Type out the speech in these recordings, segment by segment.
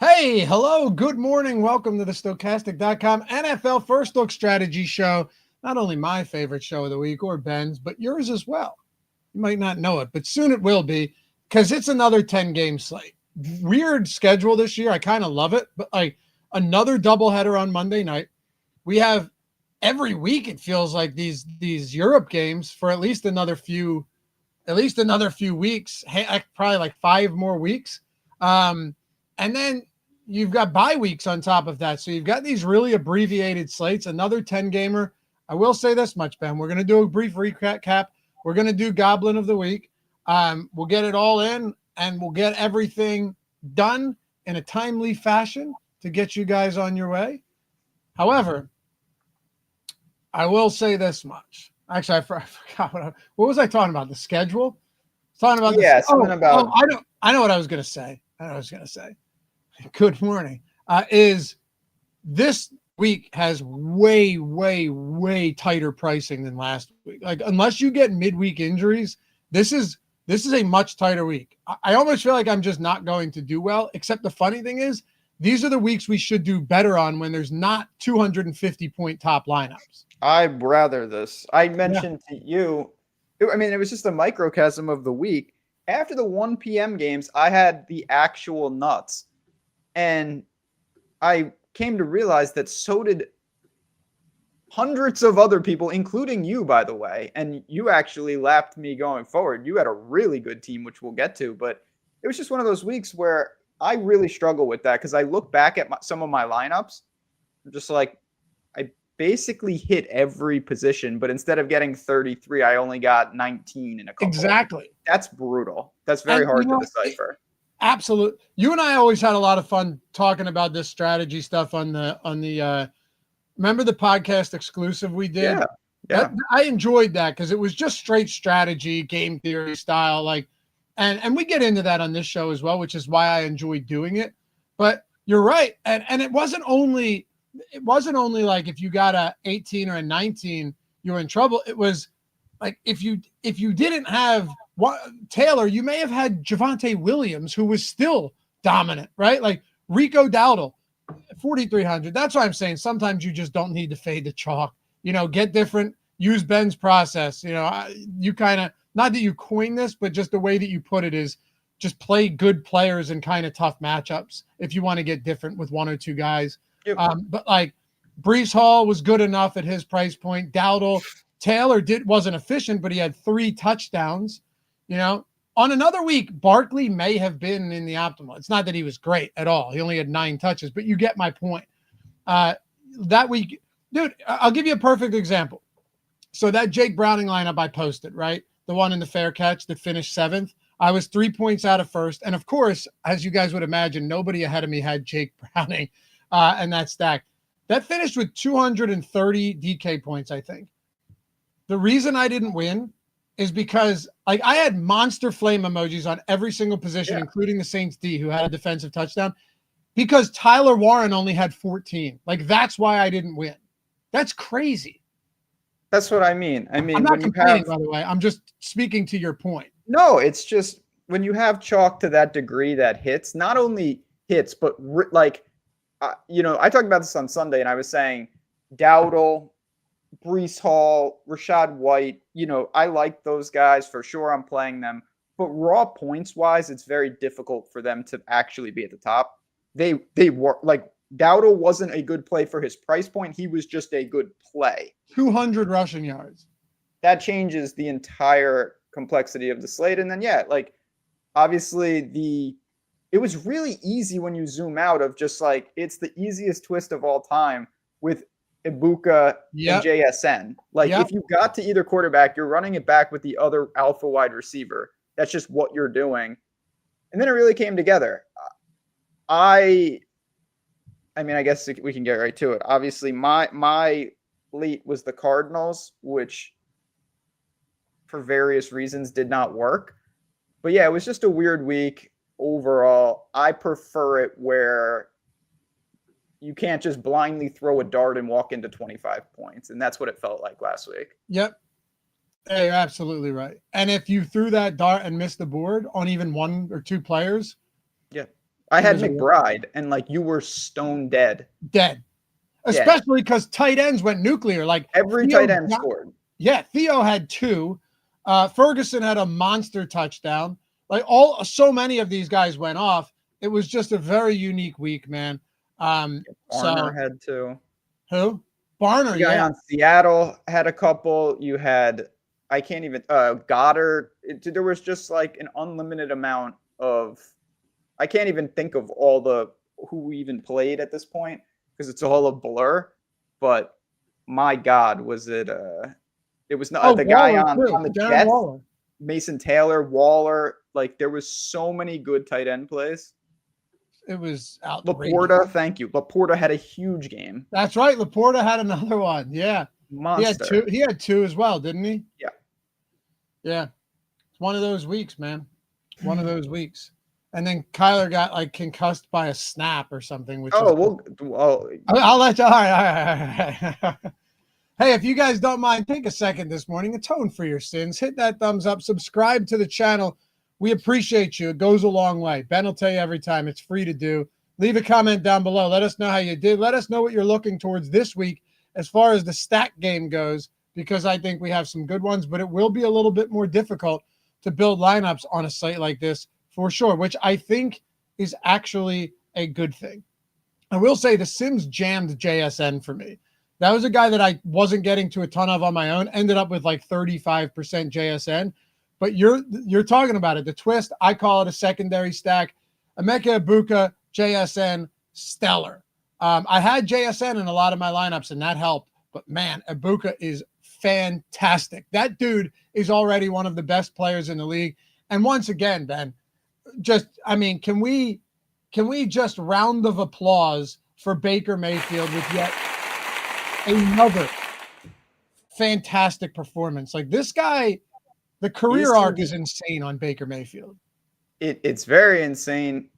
Hey, hello, good morning. Welcome to the Stokastic.com NFL First Look Strategy Show. Not only my favorite show of the week or Ben's, but yours as well. You might not know it, but soon it will be because it's another 10-game slate. Weird schedule this year. I kind of love it, but like another doubleheader on Monday night. We have every week, it feels like these Europe games for at least another few weeks, probably like 5 more weeks. And then you've got bye weeks on top of that. So you've got these really abbreviated slates, another 10-gamer. I will say this much, Ben. We're going to do a brief recap. We're going to do Goblin of the Week. We'll get it all in, and we'll get everything done in a timely fashion to get you guys on your way. However, I will say this much. Actually, I forgot what was I talking about? The schedule? Talking about I know what I was going to say. Good morning. Is this week has way, way, way tighter pricing than last week. Like, unless you get midweek injuries, this is a much tighter week. I almost feel like I'm just not going to do well, except the funny thing is these are the weeks we should do better on when there's not 250-point top lineups. I'd rather this. I mentioned to you, it was just a microcosm of the week. After the 1 p.m. games, I had the actual nuts. And I came to realize that so did hundreds of other people, including you, by the way. And you actually lapped me going forward. You had a really good team, which we'll get to. But it was just one of those weeks where I really struggle with that because I look back at some of my lineups, just like I basically hit every position. But instead of getting 33, I only got 19 in a couple. Exactly. That's brutal. That's very hard to decipher. Absolutely. You and I always had a lot of fun talking about this strategy stuff on the remember the podcast exclusive we did? Yeah. I enjoyed that because it was just straight strategy, game theory style. And we get into that on this show as well, which is why I enjoy doing it. But you're right. And it wasn't only like if you got a 18 or a 19, you were in trouble. It was like if you didn't have Taylor, you may have had Javonte Williams, who was still dominant, right? Like Rico Dowdle, 4,300. That's why I'm saying sometimes you just don't need to fade the chalk. Get different, use Ben's process. You kind of, not that you coined this, but just the way that you put it is just play good players in kind of tough matchups if you want to get different with one or two guys. Yep. But like Breece Hall was good enough at his price point. Dowdle, Taylor wasn't efficient, but he had 3 touchdowns. On another week, Barkley may have been in the optimal. It's not that he was great at all. He only had 9 touches, but you get my point. That week, dude, I'll give you a perfect example. So that Jake Browning lineup I posted, right? The one in the fair catch that finished 7th. I was 3 points out of first. And of course, as you guys would imagine, nobody ahead of me had Jake Browning and that stack. That finished with 230 DK points, I think. The reason I didn't win is because like I had monster flame emojis on every single position, including the Saints D, who had a defensive touchdown, because Tyler Warren only had 14. Like, that's why I didn't win. That's crazy. That's what I mean. I'm not complaining, by the way. I'm just speaking to your point. No, it's just when you have chalk to that degree that hits, not only hits, but I talked about this on Sunday, and I was saying Dowdle, Breece Hall, Rachaad White, I like those guys for sure. I'm playing them, but raw points wise, it's very difficult for them to actually be at the top. They were like Dowdle wasn't a good play for his price point. He was just a good play. 200 rushing yards. That changes the entire complexity of the slate. And then, obviously it was really easy when you zoom out of just like, it's the easiest twist of all time with Ibuka and JSN. If you got to either quarterback, you're running it back with the other alpha wide receiver. That's just what you're doing. And then it really came together. I guess we can get right to it. Obviously, my late was the Cardinals, which for various reasons did not work. But yeah, it was just a weird week overall. I prefer it where you can't just blindly throw a dart and walk into 25 points. And that's what it felt like last week. Yep. Yeah, you're absolutely right. And if you threw that dart and missed the board on even 1 or 2 players, I had McBride, and like you were stone dead. Dead. Especially because tight ends went nuclear. Like every tight end scored. Yeah, Theo had 2. Ferguson had a monster touchdown. Like so many of these guys went off. It was just a very unique week, man. Barner had 2. Who? Barner, the guy on Seattle had a couple. You had, I can't even, Goddard. There was just like an unlimited amount of, I can't even think of who even played at this point because it's all a blur. But my God, was it? It was not the guy on the Jets, Waller. Mason Taylor, Waller. Like there was so many good tight end plays. It was outrageous. Laporta, thank you. Laporta had a huge game. That's right. Laporta had another one. Yeah. Monster. He had 2 as well, didn't he? Yeah. Yeah. It's one of those weeks, man. One of those weeks. And then Kyler got like concussed by a snap or something. Which I'll let you. All right. Hey, if you guys don't mind, take a second this morning, atone for your sins. Hit that thumbs up. Subscribe to the channel. We appreciate you. It goes a long way. Ben will tell you every time. It's free to do. Leave a comment down below. Let us know how you did. Let us know what you're looking towards this week as far as the stack game goes, because I think we have some good ones, but it will be a little bit more difficult to build lineups on a site like this for sure, which I think is actually a good thing. I will say the Sims jammed JSN for me. That was a guy that I wasn't getting to a ton of on my own, ended up with like 35% JSN. But you're talking about it. The twist, I call it a secondary stack. Emeka Egbuka, JSN, stellar. I had JSN in a lot of my lineups, and that helped. But, man, Egbuka is fantastic. That dude is already one of the best players in the league. And once again, Ben, can we just round of applause for Baker Mayfield with yet another fantastic performance? Like this guy, the career arc is insane on Baker Mayfield. It's very insane.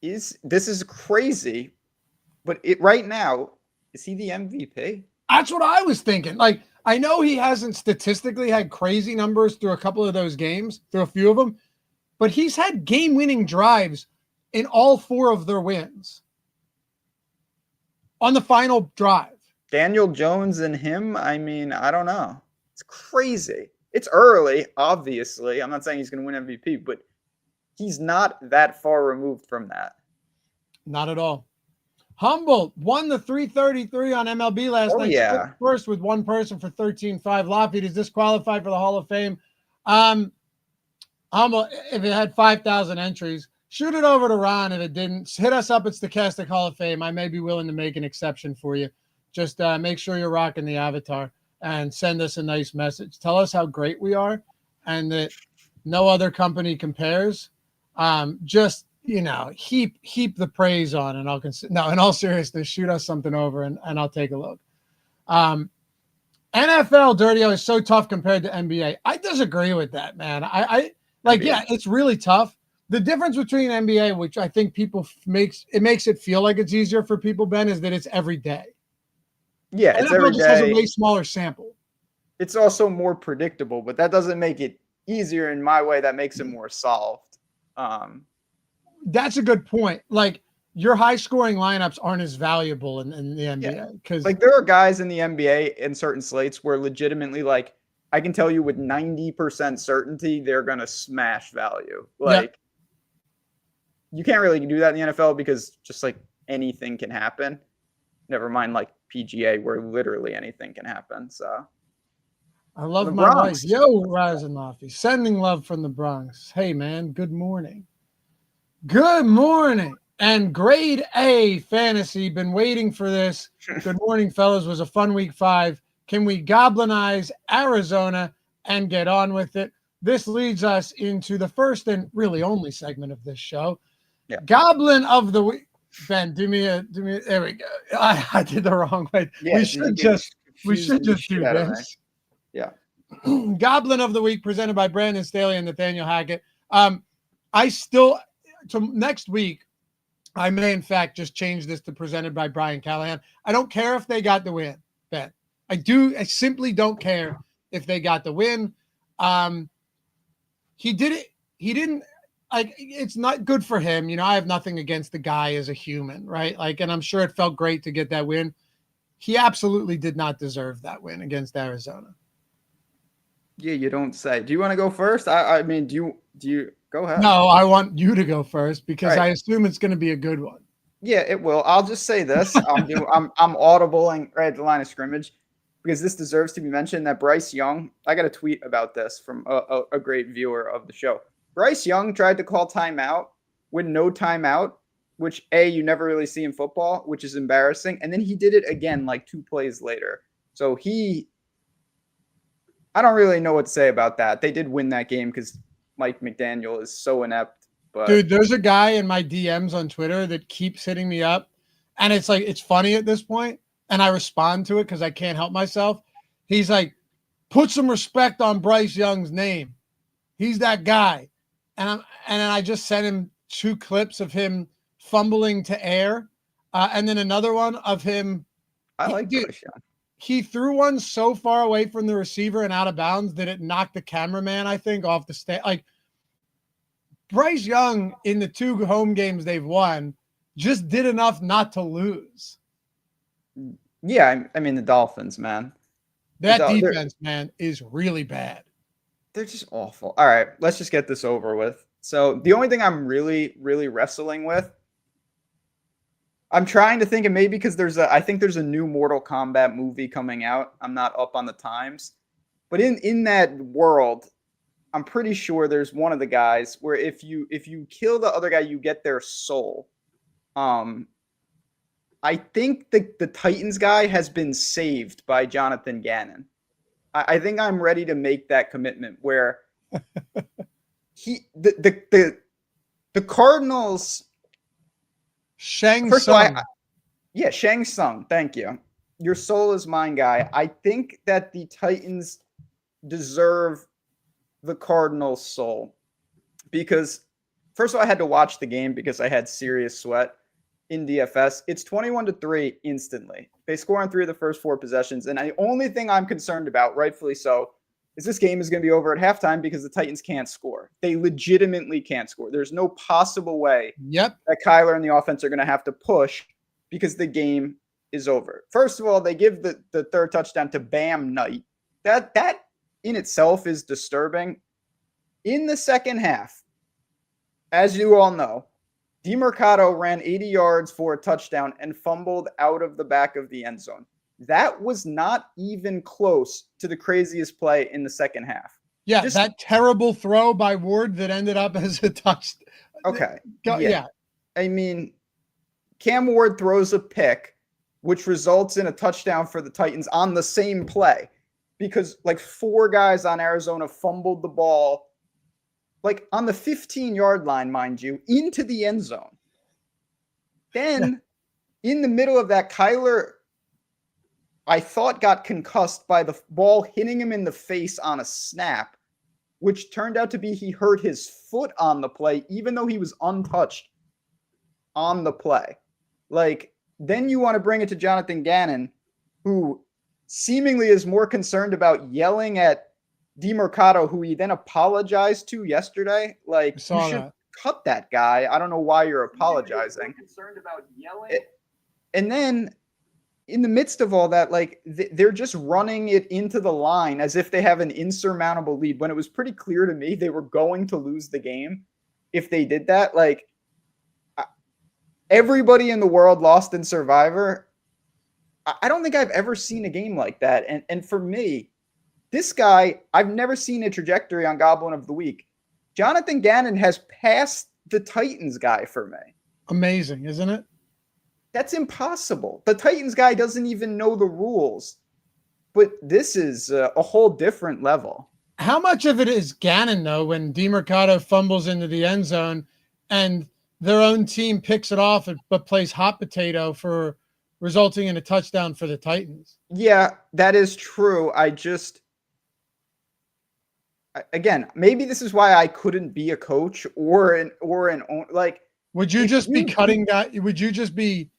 This is crazy, but right now, is he the MVP? That's what I was thinking. Like, I know he hasn't statistically had crazy numbers through a couple of those games, through a few of them, but he's had game-winning drives in all 4 of their wins on the final drive. Daniel Jones and him, I mean, I don't know. It's crazy. It's early, obviously. I'm not saying he's going to win MVP, but he's not that far removed from that. Not at all. Humboldt won the 333 on MLB last night. Yeah. First with one person for 13-5. Loughy is disqualified for the Hall of Fame. Humboldt, if it had 5,000 entries, shoot it over to Ron. If it didn't, hit us up at Stokastic Hall of Fame. I may be willing to make an exception for you. Just make sure you're rocking the avatar and send us a nice message. Tell us how great we are and that no other company compares. Just, heap the praise on, and I'll consider. No, in all seriousness, shoot us something over and I'll take a look. NFL Dirty is so tough compared to NBA. I disagree with that, man. Yeah, it's really tough. The difference between NBA, which I think people makes it feel like it's easier for people, Ben, is that it's every day. Yeah, it's every day. Just has a way smaller sample. It's also more predictable, but that doesn't make it easier in my way. That makes it more solved. That's a good point. Like your high scoring lineups aren't as valuable in the NBA because there are guys in the NBA in certain slates where legitimately, like I can tell you with 90% certainty, they're going to smash value. You can't really do that in the NFL because just like anything can happen. Never mind like PGA where literally anything can happen. So I love my wife. Yo, Rasa and Loughy, sending love from the Bronx. Hey man, good morning. Good morning. And grade A fantasy, been waiting for this. Good morning, fellas. Was a fun week 5. Can we goblinize Arizona and get on with it? This leads us into the first and really only segment of this show. Yeah. Goblin of the week. Ben, do me there we go. I did the wrong way. Yeah, we should just do this. Yeah. Goblin of the week presented by Brandon Staley and Nathaniel Hackett. Next week, I may in fact just change this to presented by Brian Callahan. I don't care if they got the win, Ben. I simply don't care if they got the win. He did it. He didn't. like, it's not good for him. You know, I have nothing against the guy as a human, right? Like, and I'm sure it felt great to get that win. He absolutely did not deserve that win against Arizona. Yeah, you don't say. Do you want to go first? I mean, do you go ahead? No, I want you to go first because right. I assume it's going to be a good one. Yeah, it will. I'll just say this. I'm audibling right at the line of scrimmage because this deserves to be mentioned that Bryce Young, I got a tweet about this from a great viewer of the show. Bryce Young tried to call timeout with no timeout, which you never really see in football, which is embarrassing. And then he did it again like 2 plays later. So I don't really know what to say about that. They did win that game because Mike McDaniel is so inept. But dude, there's a guy in my DMs on Twitter that keeps hitting me up. And it's like, it's funny at this point, and I respond to it because I can't help myself. He's like, put some respect on Bryce Young's name. He's that guy. And then I just sent him 2 clips of him fumbling to air, and then another one of him. I like Bryce Young. He threw one so far away from the receiver and out of bounds that it knocked the cameraman, I think, off the stage. Like, Bryce Young in the 2 home games they've won just did enough not to lose. Yeah, I mean the Dolphins, man. That defense, man, is really bad. They're just awful. All right, let's just get this over with. So the only thing I'm really, really wrestling with, I'm trying to think, and maybe because I think there's a new Mortal Kombat movie coming out. I'm not up on the times, but in that world, I'm pretty sure there's one of the guys where if you kill the other guy, you get their soul. I think the Titans guy has been saved by Jonathan Gannon. I think I'm ready to make that commitment where the Cardinals. Shang Tsung. Shang Tsung. Thank you. Your soul is mine, guy. I think that the Titans deserve the Cardinals' soul because, first of all, I had to watch the game because I had serious sweat in DFS. It's 21-3 instantly. They score on 3 of the first 4 possessions, and the only thing I'm concerned about, rightfully so, is this game is going to be over at halftime because the Titans can't score. They legitimately can't score. There's no possible way that Kyler and the offense are going to have to push because the game is over. First of all, they give the 3rd touchdown to Bam Knight. That in itself is disturbing. In the second half, as you all know, DeMercado ran 80 yards for a touchdown and fumbled out of the back of the end zone. That was not even close to the craziest play in the second half. Yeah, that terrible throw by Ward that ended up as a touchdown. Okay. Yeah. I mean, Cam Ward throws a pick, which results in a touchdown for the Titans on the same play because like 4 guys on Arizona fumbled the ball like on the 15-yard line, mind you, into the end zone. Then in the middle of that, Kyler, I thought, got concussed by the ball hitting him in the face on a snap, which turned out to be he hurt his foot on the play, even though he was untouched on the play. Like, then you want to bring it to Jonathan Gannon, who seemingly is more concerned about yelling at DeMercado, who he then apologized to yesterday. Like, you should cut that guy. I don't know why you're apologizing. Concerned about yelling. And then in the midst of all that, like they're just running it into the line as if they have an insurmountable lead when it was pretty clear to me they were going to lose the game if they did that. Like, everybody in the world lost in Survivor. I don't think I've ever seen a game like that. And for me, this guy, I've never seen a trajectory on Goblin of the Week. Jonathan Gannon has passed the Titans guy for me. Amazing, isn't it? That's impossible. The Titans guy doesn't even know the rules. But this is a whole different level. How much of it is Gannon, though, when DeMercado fumbles into the end zone and their own team picks it off but plays hot potato for resulting in a touchdown for the Titans? Yeah, that is true. Again, maybe this is why I couldn't be a coach or an like. Would you just be cutting that? Would you just be?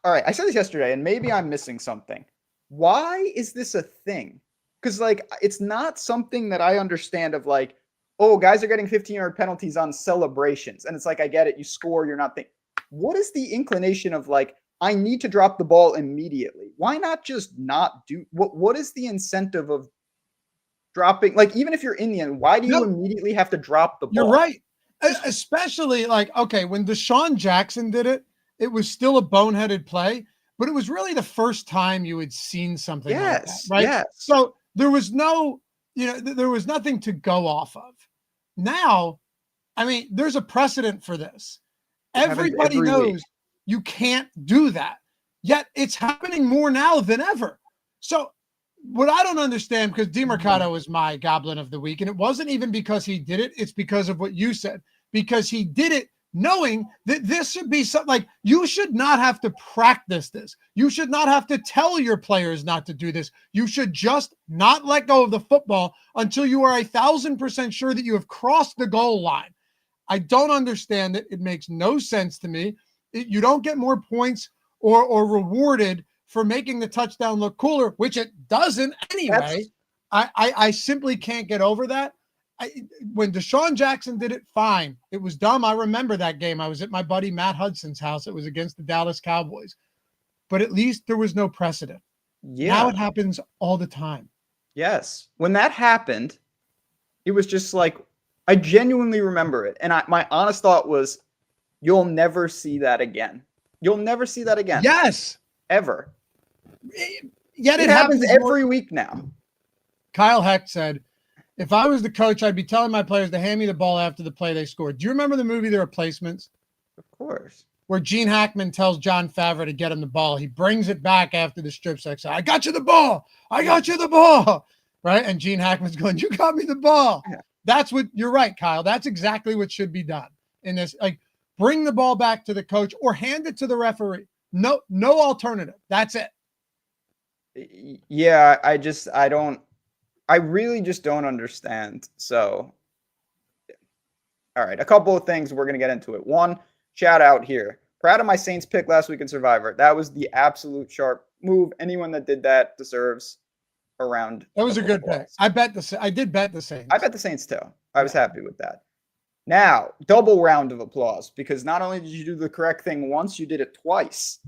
All right, I said this yesterday, and maybe I'm missing something. Why is this a thing? Because like, it's not something that I understand of like, oh, guys are getting 15-yard penalties on celebrations. And it's like, I get it. You score, you're not thinking. What is the inclination of like, I need to drop the ball immediately? Why not just not do what is the incentive of dropping? Like, even if you're in the end, why do you immediately have to drop the ball? You're right. Especially like, okay, when Deshaun Jackson did it, it was still a boneheaded play, but it was really the first time you had seen something like that, right? Yes. So there was no, there was nothing to go off of. Now, I mean, there's a precedent for this. Everybody knows you can't do that. Yet it's happening more now than ever. So what I don't understand, because DeMercado is my Goblin of the week, and it wasn't even because he did it. It's because of what you said, because he did it knowing that this should be something like you should not have to practice this. You should not have to tell your players not to do this. You should just not let go of the football until you are 1,000% sure that you have crossed the goal line. I don't understand it. It makes no sense to me. You don't get more points or rewarded for making the touchdown look cooler, which it doesn't anyway. I simply can't get over that. When Deshaun Jackson did it, fine. It was dumb. I remember that game. I was at my buddy Matt Hudson's house. It was against the Dallas Cowboys. But at least there was no precedent. Yeah. Now it happens all the time. Yes. When that happened, it was just like, I genuinely remember it. And my honest thought was, you'll never see that again. You'll never see that again. Yes. Ever. Yet it happens every week now. Kyle Heck said, if I was the coach, I'd be telling my players to hand me the ball after the play they scored. Do you remember the movie The Replacements? Of course. Where Gene Hackman tells Jon Favreau to get him the ball. He brings it back after the strip section. I got you the ball. I got you the ball. Right? And Gene Hackman's going, you got me the ball. Yeah. That's what you're right, Kyle. That's exactly what should be done in this. Like, bring the ball back to the coach or hand it to the referee. No alternative. That's it. Yeah, I really just don't understand. So, all right, a couple of things. We're going to get into it. One, shout out here. Proud of my Saints pick last week in Survivor. That was the absolute sharp move. Anyone that did that deserves a round. That was a good pick. I did bet the Saints. I bet the Saints too. I was happy with that. Now, double round of applause, because not only did you do the correct thing once, you did it twice.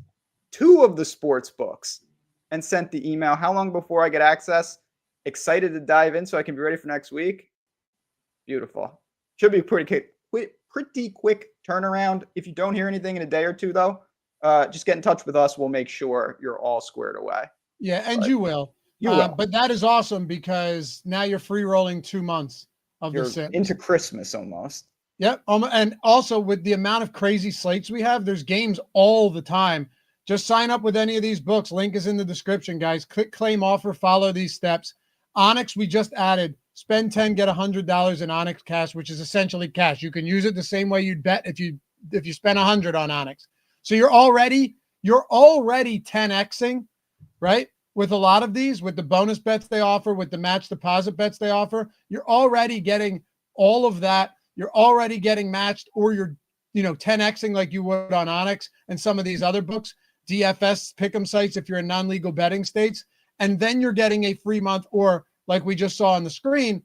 2 of the sports books, and sent the email. How long before I get access? Excited to dive in so I can be ready for next week. Beautiful. Should be pretty quick turnaround. If you don't hear anything in a day or two, though, just get in touch with us. We'll make sure you're all squared away. Yeah, and you will. You will. But that is awesome, because now you're free rolling 2 months of the Sims. Into Christmas almost. Yep. And also with the amount of crazy slates we have, there's games all the time. Just sign up with any of these books. Link is in the description, guys. Click claim offer, follow these steps. Onyx, we just added spend 10, get $100 in Onyx cash, which is essentially cash. You can use it the same way you'd bet if you spend 100 on Onyx. So you're already 10xing, right? With a lot of these, with the bonus bets they offer, with the match deposit bets they offer, you're already getting all of that. You're already getting matched, or you're 10xing like you would on Onyx and some of these other books, DFS pick'em sites if you're in non-legal betting states. And then you're getting a free month, or like we just saw on the screen,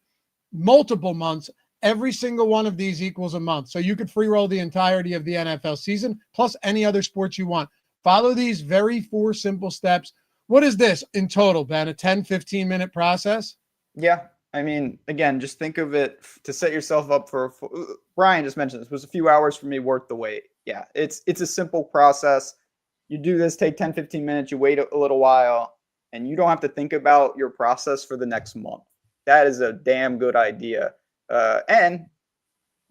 multiple months. Every single one of these equals a month. So you could free roll the entirety of the NFL season, plus any other sports you want. Follow these 4 simple steps. What is this in total, Ben? A 10, 15-minute process? Yeah. I mean, again, just think of it to set yourself up for Brian just mentioned this was a few hours for me worth the wait. Yeah, it's a simple process. You do this, take 10, 15 minutes, you wait a little while, and you don't have to think about your process for the next month. That is a damn good idea. And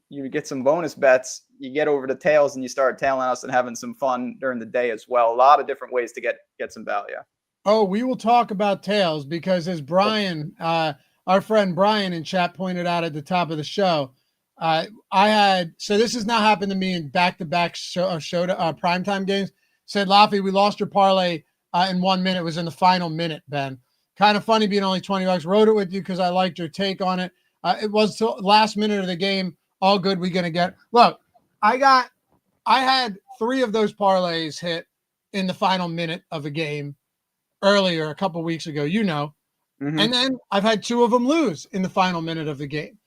you get some bonus bets. You get over to tails and you start tailing us and having some fun during the day as well. A lot of different ways to get some value. Oh, we will talk about tails, because as Brian, our friend Brian in chat pointed out at the top of the show, so this has now happened to me in back-to-back primetime games. Said, Loughy, we lost your parlay in 1 minute. It was in the final minute, Ben. Kind of funny being only $20. Wrote it with you because I liked your take on it. It was till last minute of the game. All good. We're going to get. Look, I had 3 of those parlays hit in the final minute of a game earlier, a couple weeks ago, And then I've had 2 of them lose in the final minute of the game.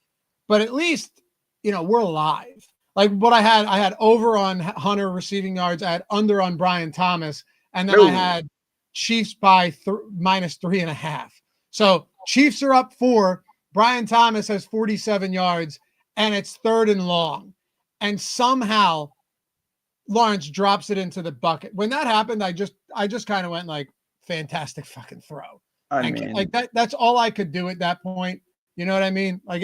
but at least, we're alive. Like what I had over on Hunter receiving yards. I had under on Brian Thomas. And then I had Chiefs by minus 3.5. So Chiefs are up 4. Brian Thomas has 47 yards and it's 3rd and long. And somehow Lawrence drops it into the bucket. When that happened, I just kind of went like, fantastic fucking throw. I mean, like that's all I could do at that point. You know what I mean? Like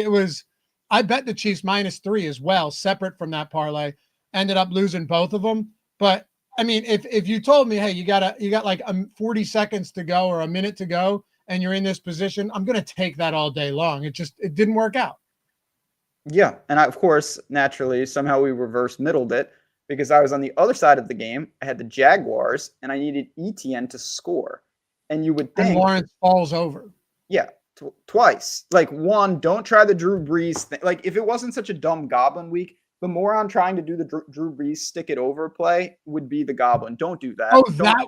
I bet the Chiefs minus 3 as well, separate from that parlay. Ended up losing both of them. But I mean, if you told me, hey, you got like 40 seconds to go or a minute to go and you're in this position, I'm going to take that all day long. It didn't work out. Yeah. And of course, naturally, somehow we reverse middled it because I was on the other side of the game. I had the Jaguars and I needed ETN to score. And you would think. And Lawrence falls over. Yeah. Twice. Like, one, don't try the Drew Brees thing. Like, if it wasn't such a dumb Goblin week, the moron trying to do the Drew Brees stick it over play would be the Goblin. Don't do that. Oh, that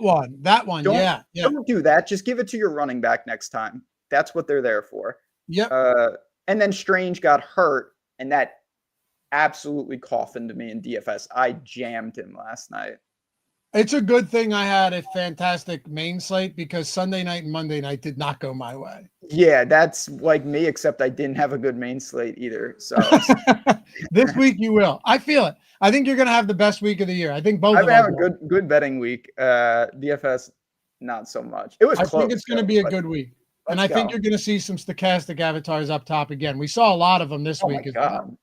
one. Yeah. Don't do that. Just give it to your running back next time. That's what they're there for. Yep. And then Strange got hurt, and that absolutely coffined me in DFS. I jammed him last night. It's a good thing I had a fantastic main slate because Sunday night and Monday night did not go my way. Yeah, that's like me, except I didn't have a good main slate either. So this week you will. I feel it. I think you're going to have the best week of the year. I think both. I've had a good betting week. DFS, not so much. It was. I think it's going to be a good week, and I think you're going to see some Stokastic avatars up top again. We saw a lot of them this week as well.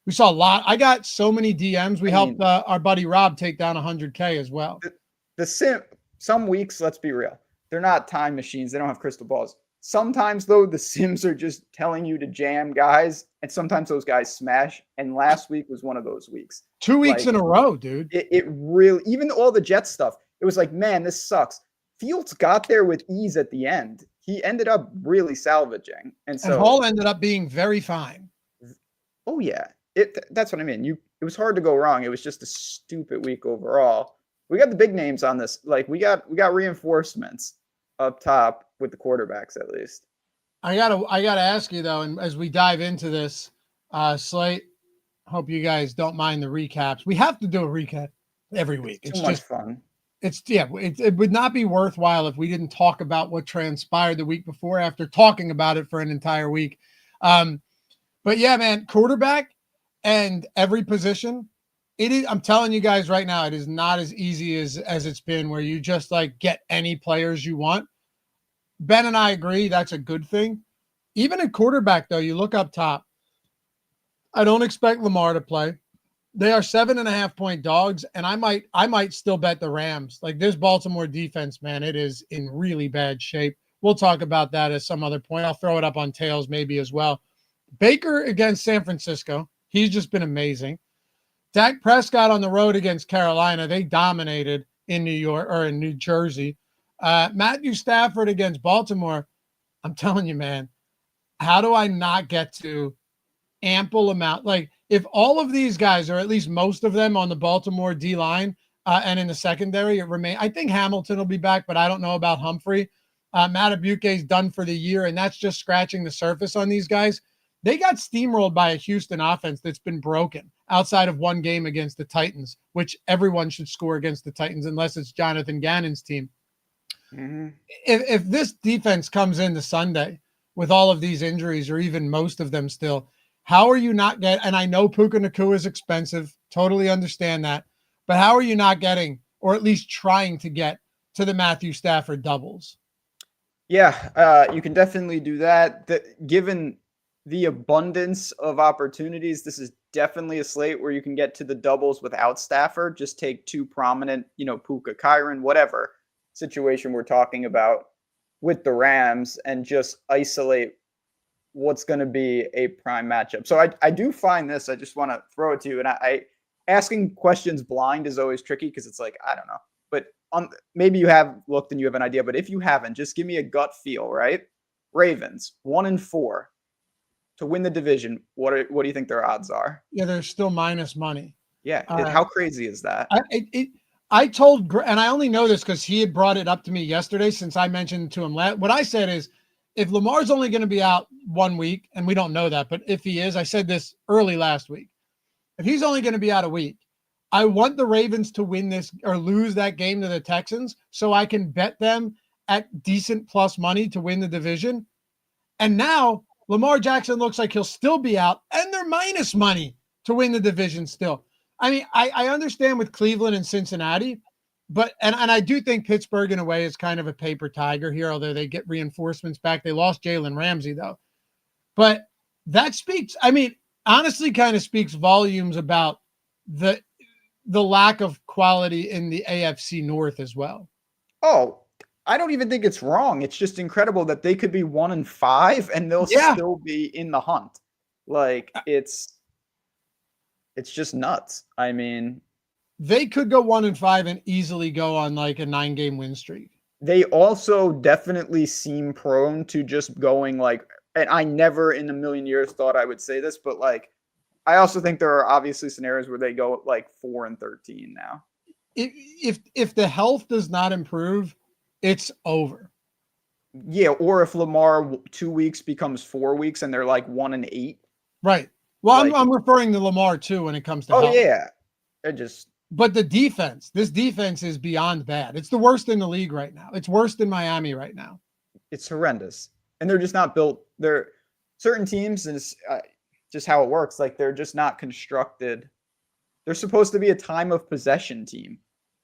We saw a lot. I got so many DMs. We helped our buddy Rob take down 100K as well. Some weeks, let's be real, they're not time machines. They don't have crystal balls. Sometimes, though, the Sims are just telling you to jam guys, and sometimes those guys smash. And last week was one of those weeks. 2 weeks in a row, dude. It really, even all the Jets stuff, it was like, man, this sucks. Fields got there with ease at the end. He ended up really salvaging. And Hall ended up being very fine. Oh, yeah. That's what I mean. It was hard to go wrong. It was just a stupid week overall. We got the big names on this. Like we got reinforcements up top with the quarterbacks at least. I gotta ask you though, and as we dive into this slate, hope you guys don't mind the recaps. We have to do a recap every week. It's too much fun. It would not be worthwhile if we didn't talk about what transpired the week before after talking about it for an entire week. But yeah, man, quarterback. And every position, it is. I'm telling you guys right now, it is not as easy as it's been where you just like get any players you want. Ben and I agree that's a good thing. Even at quarterback, though, you look up top. I don't expect Lamar to play. They are 7.5-point dogs, and I might still bet the Rams. Like this Baltimore defense, man, it is in really bad shape. We'll talk about that at some other point. I'll throw it up on tails maybe as well. Baker against San Francisco. He's just been amazing. Dak Prescott on the road against Carolina. They dominated in New York or in New Jersey. Matthew Stafford against Baltimore. I'm telling you, man, how do I not get to ample amount? Like if all of these guys, or at least most of them on the Baltimore D-line and in the secondary, I think Hamilton will be back, but I don't know about Humphrey. Matabuke's done for the year, and that's just scratching the surface on these guys. They got steamrolled by a Houston offense that's been broken outside of one game against the Titans, which everyone should score against the Titans unless it's Jonathan Gannon's team. Mm-hmm. If this defense comes into Sunday with all of these injuries or even most of them still, how are you not getting – and I know Puka Nacua is expensive, totally understand that, but how are you not getting or at least trying to get to the Matthew Stafford doubles? Yeah, you can definitely do that. Given – the abundance of opportunities, this is definitely a slate where you can get to the doubles without Stafford. Just take two prominent, Puka, Kyron, whatever situation we're talking about with the Rams and just isolate what's going to be a prime matchup. So I do find this, I just want to throw it to you. And I asking questions blind is always tricky because it's like, I don't know. But maybe you have looked and you have an idea. But if you haven't, just give me a gut feel, right? Ravens, 1-4. To win the division, what do you think their odds are? Yeah, they're still minus money. Yeah, how crazy is that? I told, and I only know this because he had brought it up to me yesterday since I mentioned to him. What I said is, if Lamar's only going to be out 1 week, and we don't know that, but if he is, I said this early last week, if he's only going to be out a week, I want the Ravens to win this or lose that game to the Texans so I can bet them at decent plus money to win the division. And now Lamar Jackson looks like he'll still be out, and they're minus money to win the division still. I mean, I understand with Cleveland and Cincinnati, but and I do think Pittsburgh in a way is kind of a paper tiger here, although they get reinforcements back. They lost Jalen Ramsey though. But that speaks, I mean, honestly kind of speaks volumes about the lack of quality in the AFC North as well. Oh, I don't even think it's wrong. It's just incredible that they could be 1-5 and they'll still be in the hunt. Like it's just nuts. I mean, they could go 1-5 and easily go on like a 9-game win streak. They also definitely seem prone to just going like, and I never in a million years thought I would say this, but like, I also think there are obviously scenarios where they go like 4-13 now. If the health does not improve, it's over. Yeah, or if Lamar 2 weeks becomes 4 weeks and they're like 1-8. Right. Well, like, I'm referring to Lamar too when it comes to health. Yeah. But the defense, this defense is beyond bad. It's the worst in the league right now. It's worse than Miami right now. It's horrendous. And they're just not built. They're certain teams, and it's just how it works. Like they're just not constructed. They're supposed to be a time of possession team.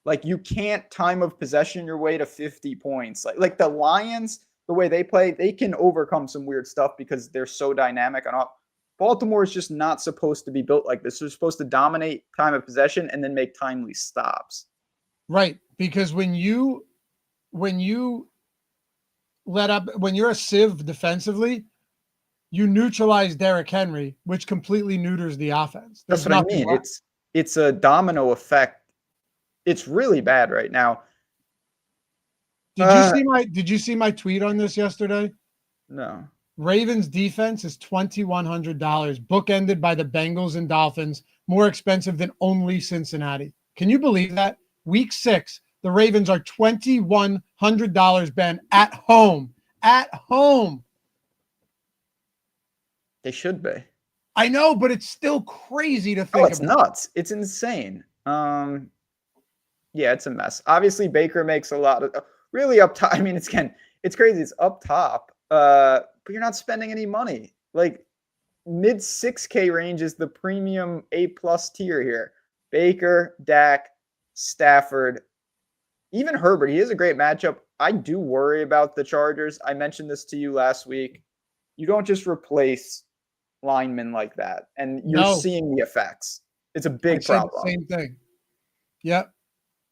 Like you can't time of possession your way to 50 points. Like the Lions, the way they play, they can overcome some weird stuff because they're so dynamic on all. Baltimore is just not supposed to be built like this. They're supposed to dominate time of possession and then make timely stops. Right. Because when you let up, when you're a sieve defensively, you neutralize Derrick Henry, which completely neuters the offense. That's what I mean. It's a domino effect. It's really bad right now. Did you see my tweet on this yesterday? No. Ravens defense is $2,100, bookended by the Bengals and Dolphins, more expensive than only Cincinnati. Can you believe that? Week 6, the Ravens are $2,100, Ben, at home. At home. They should be. I know, but it's still crazy to think. Oh, it's nuts. It's insane. Yeah, it's a mess. Obviously, Baker makes a lot of really up top. I mean, it's crazy. It's up top. But you're not spending any money. Like mid 6K range is the premium A+ tier here. Baker, Dak, Stafford, even Herbert. He is a great matchup. I do worry about the Chargers. I mentioned this to you last week. You don't just replace linemen like that, and you're seeing the effects. It's a big problem. Same thing. Yep.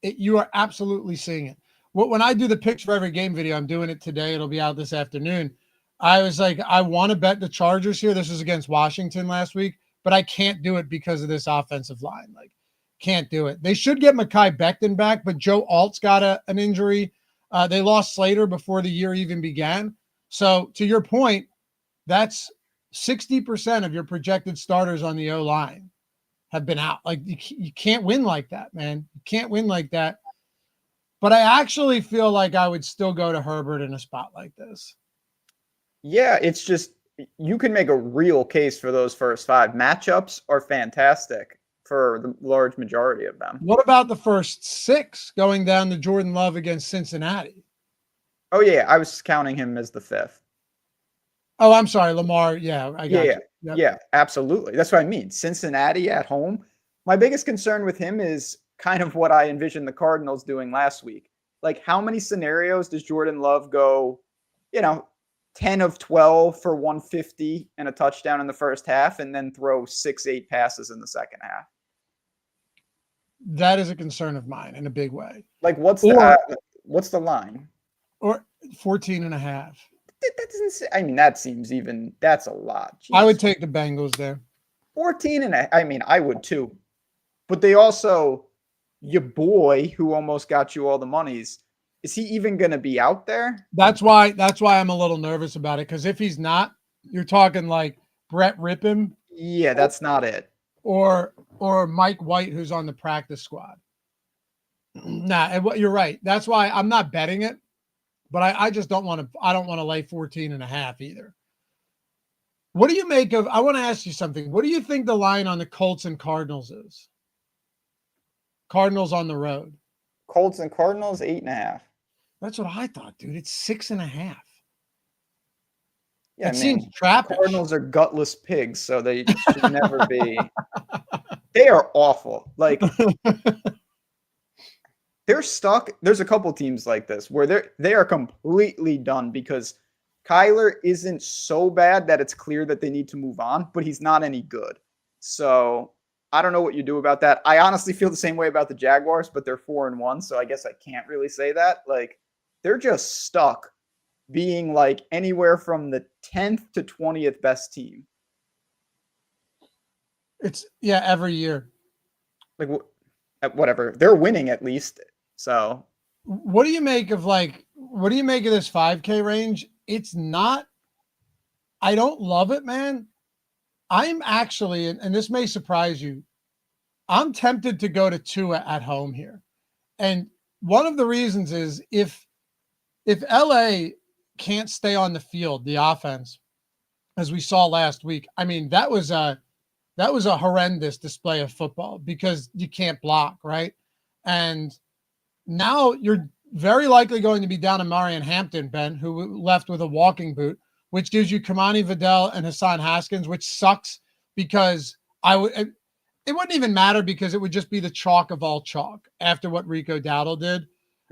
You are absolutely seeing it. When I do the picks for every game video, I'm doing it today. It'll be out this afternoon. I was like, I want to bet the Chargers here. This was against Washington last week, but I can't do it because of this offensive line. Like, can't do it. They should get Mekhi Becton back, but Joe Alt's got an injury. They lost Slater before the year even began. So to your point, that's 60% of your projected starters on the O-line have been out. Like you can't win like that, man. You can't win like that. But I actually feel like I would still go to Herbert in a spot like this. Yeah, it's just you can make a real case for those first 5. Matchups are fantastic for the large majority of them. What about the first 6 going down to Jordan Love against Cincinnati? Oh, yeah. I was counting him as the 5th. Oh, I'm sorry, Lamar. Yeah, I got you. Yep. Yeah, absolutely. That's what I mean. Cincinnati at home. My biggest concern with him is kind of what I envisioned the Cardinals doing last week. Like, how many scenarios does Jordan Love go, 10 of 12 for 150 and a touchdown in the first half, and then throw 6-8 passes in the second half? That is a concern of mine in a big way. Like, what's the line? Or 14.5. That doesn't. I mean, that's a lot. Jeez. I would take the Bengals there. 14.5. I mean, I would too. But they also, your boy who almost got you all the monies, is he even going to be out there? That's why I'm a little nervous about it. Because if he's not, you're talking like Brett Rippon. Yeah, that's not it. Or Mike White, who's on the practice squad. Nah, you're right. That's why I'm not betting it. but I just don't want to lay 14.5 either. What do you make of, I want to ask you something. What do you think the line on the Colts and Cardinals is? Cardinals on the road. Colts and Cardinals, 8.5. That's what I thought, dude. It's 6.5. Yeah, it seems trappish. Cardinals are gutless pigs, so they should never be. They are awful. Like, they're stuck. There's a couple teams like this where they are completely done because Kyler isn't so bad that it's clear that they need to move on, but he's not any good. So I don't know what you do about that. I honestly feel the same way about the Jaguars, but they're 4-1, so I guess I can't really say that. Like, they're just stuck being like anywhere from the 10th to 20th best team. It's every year. Like, whatever. They're winning at least. So what do you make of this 5K range? It's not, I don't love it, man. I'm actually, and this may surprise you, I'm tempted to go to Tua at home here. And one of the reasons is if LA can't stay on the field, the offense, as we saw last week, I mean, that was a horrendous display of football because you can't block, right? And now you're very likely going to be down to Marion Hampton, Ben, who left with a walking boot, which gives you Kamani Vidal and Hassan Haskins, which sucks because it wouldn't even matter because it would just be the chalk of all chalk after what Rico Dowdle did.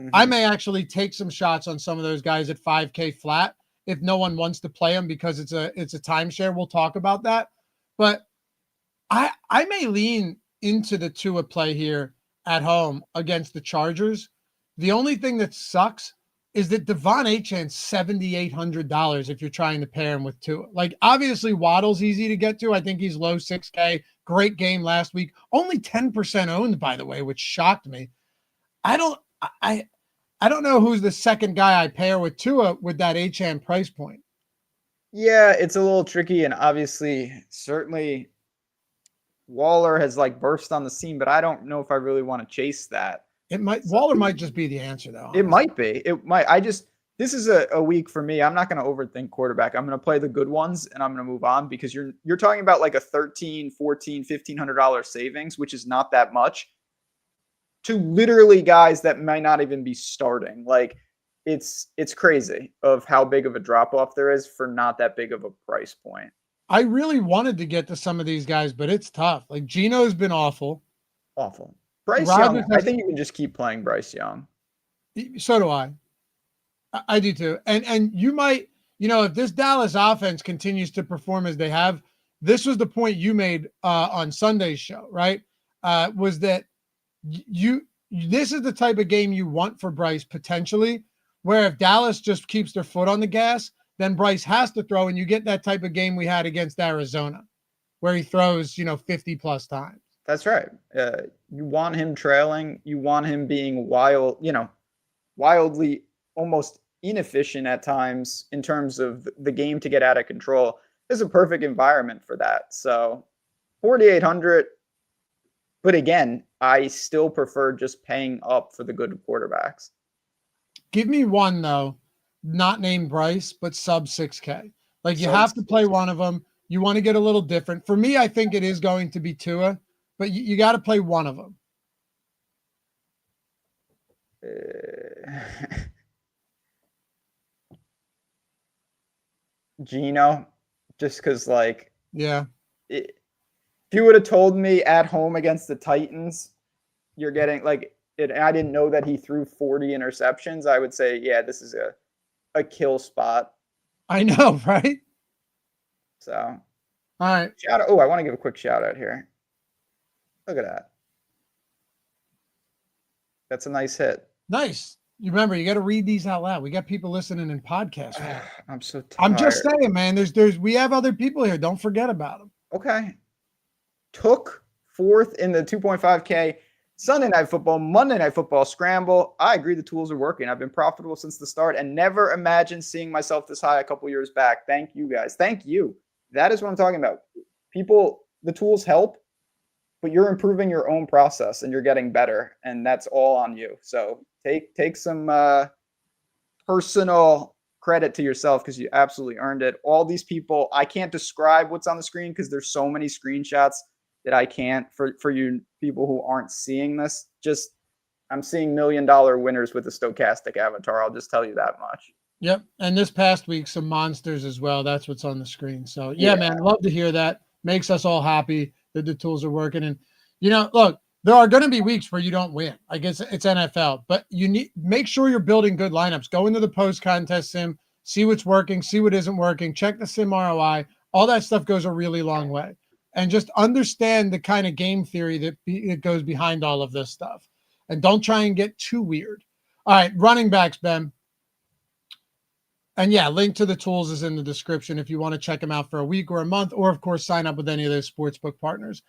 Mm-hmm. I may actually take some shots on some of those guys at 5K flat if no one wants to play them because it's a timeshare. We'll talk about that. But I may lean into the Tua play here at home against the Chargers. The only thing that sucks is that Devon Achan's $7,800 if you're trying to pair him with Tua. Like, obviously, Waddle's easy to get to. I think he's low 6K. Great game last week. Only 10% owned, by the way, which shocked me. I don't know who's the second guy I pair with Tua with that Achan price point. Yeah, it's a little tricky, and obviously, certainly Waller has like burst on the scene, but I don't know if I really want to chase that. Waller might just be the answer, though. Honestly. It might be. It might. This is a week for me. I'm not going to overthink quarterback. I'm going to play the good ones and I'm going to move on because you're talking about like a $1,300, $1,400, $1,500 savings, which is not that much, to literally guys that might not even be starting. Like, it's crazy of how big of a drop off there is for not that big of a price point. I really wanted to get to some of these guys, but it's tough. Like, Geno's been awful. Awful. Bryce Young, I think you can just keep playing Bryce Young. So do I. I do too. And you might, if this Dallas offense continues to perform as they have, this was the point you made on Sunday's show, right? Was that this is the type of game you want for Bryce potentially, where if Dallas just keeps their foot on the gas, then Bryce has to throw, and you get that type of game we had against Arizona, where he throws, 50 plus times. That's right. You want him trailing. You want him being wildly almost inefficient at times in terms of the game to get out of control. This is a perfect environment for that. So 4,800. But again, I still prefer just paying up for the good quarterbacks. Give me one, though, not named Bryce, but sub 6K. Like, you have to play one of them. You want to get a little different. For me, I think it is going to be Tua, but you got to play one of them. Geno, just because, like, if you would have told me at home against the Titans, you're getting like it. I didn't know that he threw 40 interceptions. I would say, yeah, this is a kill spot. I know, right? So, all right. Shout out. Oh, I want to give a quick shout out here. Look at that. That's a nice hit. Nice. You remember, you got to read these out loud. We got people listening in podcasts. I'm so tired. I'm just saying, man, we have other people here. Don't forget about them. Okay. Took fourth in the 2.5K Sunday Night Football, Monday Night Football scramble. I agree the tools are working. I've been profitable since the start and never imagined seeing myself this high a couple years back. Thank you guys. Thank you. That is what I'm talking about. People, the tools help, but you're improving your own process and you're getting better, and that's all on you. So take some personal credit to yourself because you absolutely earned it. All these people, I can't describe what's on the screen because there's so many screenshots that I can't for you people who aren't seeing this. Just I'm seeing $1 million winners with the Stokastic avatar. I'll just tell you that much. Yep. And this past week, some monsters as well. That's what's on the screen. So yeah, man, love to hear that. Makes us all happy that the tools are working. And, look, there are going to be weeks where you don't win. I guess it's NFL, but you make sure you're building good lineups. Go into the post contest sim, see what's working, see what isn't working, check the sim ROI. All that stuff goes a really long way. And just understand the kind of game theory that goes behind all of this stuff. And don't try and get too weird. All right, running backs, Ben. And yeah, link to the tools is in the description if you want to check them out for a week or a month, or of course, sign up with any of those sportsbook partners.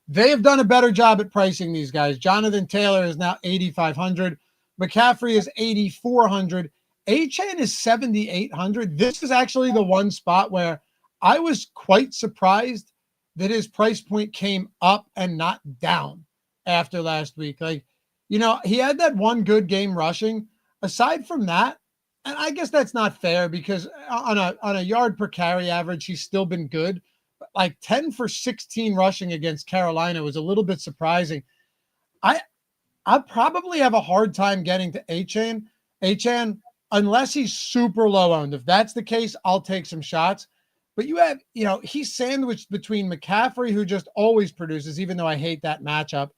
They have done a better job at pricing these guys. Jonathan Taylor is now 8,500. McCaffrey is 8,400. Achane is 7,800. This is actually the one spot where I was quite surprised that his price point came up and not down after last week. He had that one good game rushing. Aside from that, and I guess that's not fair because on a yard per carry average, he's still been good. But like 10 for 16 rushing against Carolina was a little bit surprising. I probably have a hard time getting to Achane unless he's super low owned. If that's the case, I'll take some shots. But you have, he's sandwiched between McCaffrey, who just always produces, even though I hate that matchup.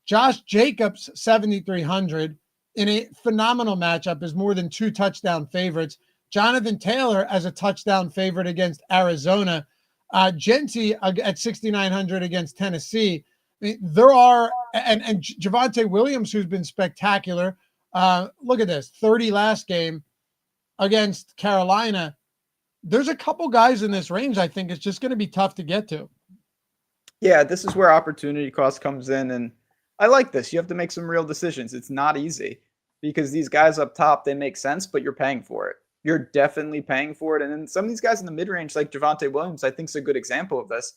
Josh Jacobs, 7,300. In a phenomenal matchup, is more than 2 touchdown favorites. Jonathan Taylor as a touchdown favorite against Arizona. Genty at 6,900 against Tennessee. I mean, there are, and Javonte Williams, who's been spectacular. Look at this, 30 last game against Carolina. There's a couple guys in this range I think it's just going to be tough to get to. Yeah, this is where opportunity cost comes in, and I like this. You have to make some real decisions. It's not easy because these guys up top, they make sense, but you're paying for it. You're definitely paying for it. And then some of these guys in the mid-range, like Javonte Williams, I think is a good example of this.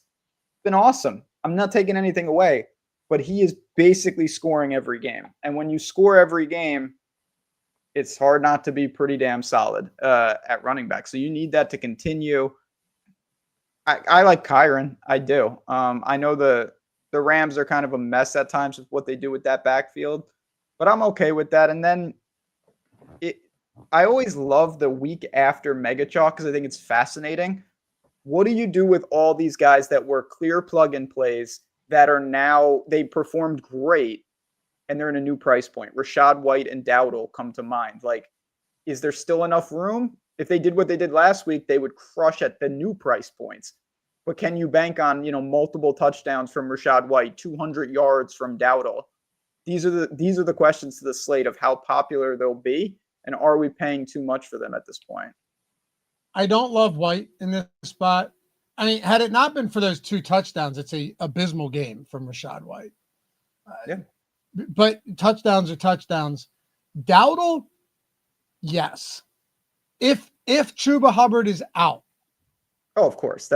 Been awesome. I'm not taking anything away, but he is basically scoring every game. And when you score every game, it's hard not to be pretty damn solid at running back. So you need that to continue. I like Kyron. I do. I know the Rams are kind of a mess at times with what they do with that backfield, but I'm okay with that. And then I always love the week after Mega Chalk because I think it's fascinating. What do you do with all these guys that were clear plug-in plays that are now, they performed great and they're in a new price point? Rachaad White and Dowdle come to mind. Is there still enough room? If they did what they did last week, they would crush at the new price points. But can you bank on, multiple touchdowns from Rachaad White, 200 yards from Dowdle? These are the questions to the slate of how popular they'll be, and are we paying too much for them at this point? I don't love White in this spot. I mean, had it not been for those 2 touchdowns, it's a abysmal game from Rachaad White. Yeah. But touchdowns are touchdowns. Dowdle, yes. If Chuba Hubbard is out. Oh, of course.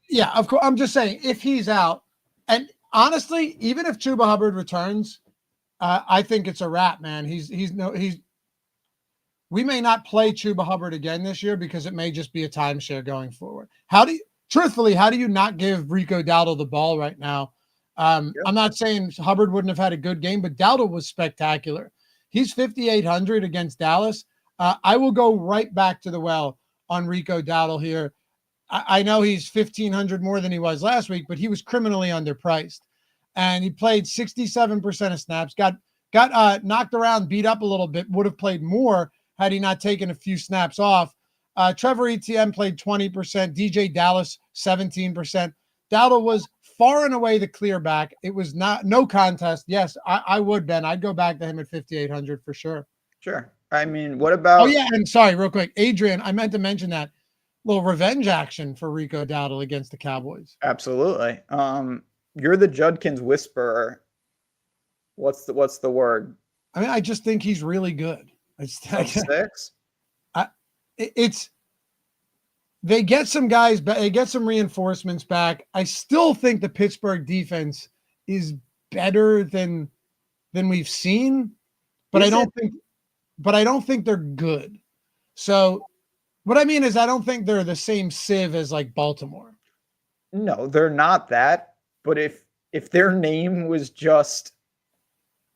Yeah, of course. I'm just saying, if he's out, and honestly, even if Chuba Hubbard returns, I think it's a wrap, man. We may not play Chuba Hubbard again this year because it may just be a timeshare going forward. How do you not give Rico Dowdle the ball right now? I'm not saying Hubbard wouldn't have had a good game, but Dowdle was spectacular. He's 5,800 against Dallas. I will go right back to the well on Rico Dowdle here. I know he's 1,500 more than he was last week, but he was criminally underpriced. And he played 67% of snaps, got knocked around, beat up a little bit, would have played more had he not taken a few snaps off. Trevor Etienne played 20%, DJ Dallas 17%. Dowdle was far and away the clear back. It was no contest. Yes, I would, Ben. I'd go back to him at 5,800 for sure. Sure. I mean, what about... Oh, yeah, and sorry, real quick. Adrian, I meant to mention that. Little revenge action for Rico Dowdle against the Cowboys. Absolutely. You're the Judkins whisperer. What's the word? I mean, I just think he's really good. Six? They get some guys back, they get some reinforcements back. I still think the Pittsburgh defense is better than we've seen, but I don't think but I don't think they're good. So what I mean is I don't think they're the same sieve as like Baltimore. No, they're not that. But if their name was just,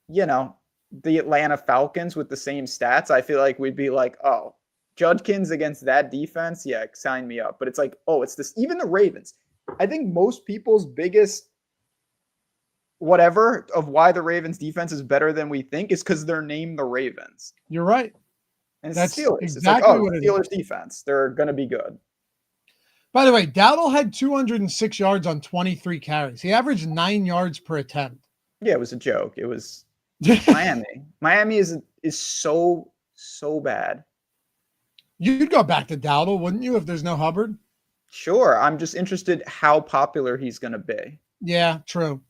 the Atlanta Falcons with the same stats, I feel like we'd be like, oh, Judkins against that defense, yeah, sign me up. But it's like, oh, it's this. Even the Ravens. I think most people's biggest whatever of why the Ravens defense is better than we think is because they're named the Ravens. You're right. And That's Steelers. exactly it's like, what it Steelers is. defense. They're going to be good. By the way, Dowdle had 206 yards on 23 carries. He averaged 9 yards per attempt. Yeah, it was a joke. It was Miami. Miami is so bad. You'd go back to Dowdle, wouldn't you, if there's no Hubbard? Sure. I'm just interested how popular he's going to be. Yeah, true.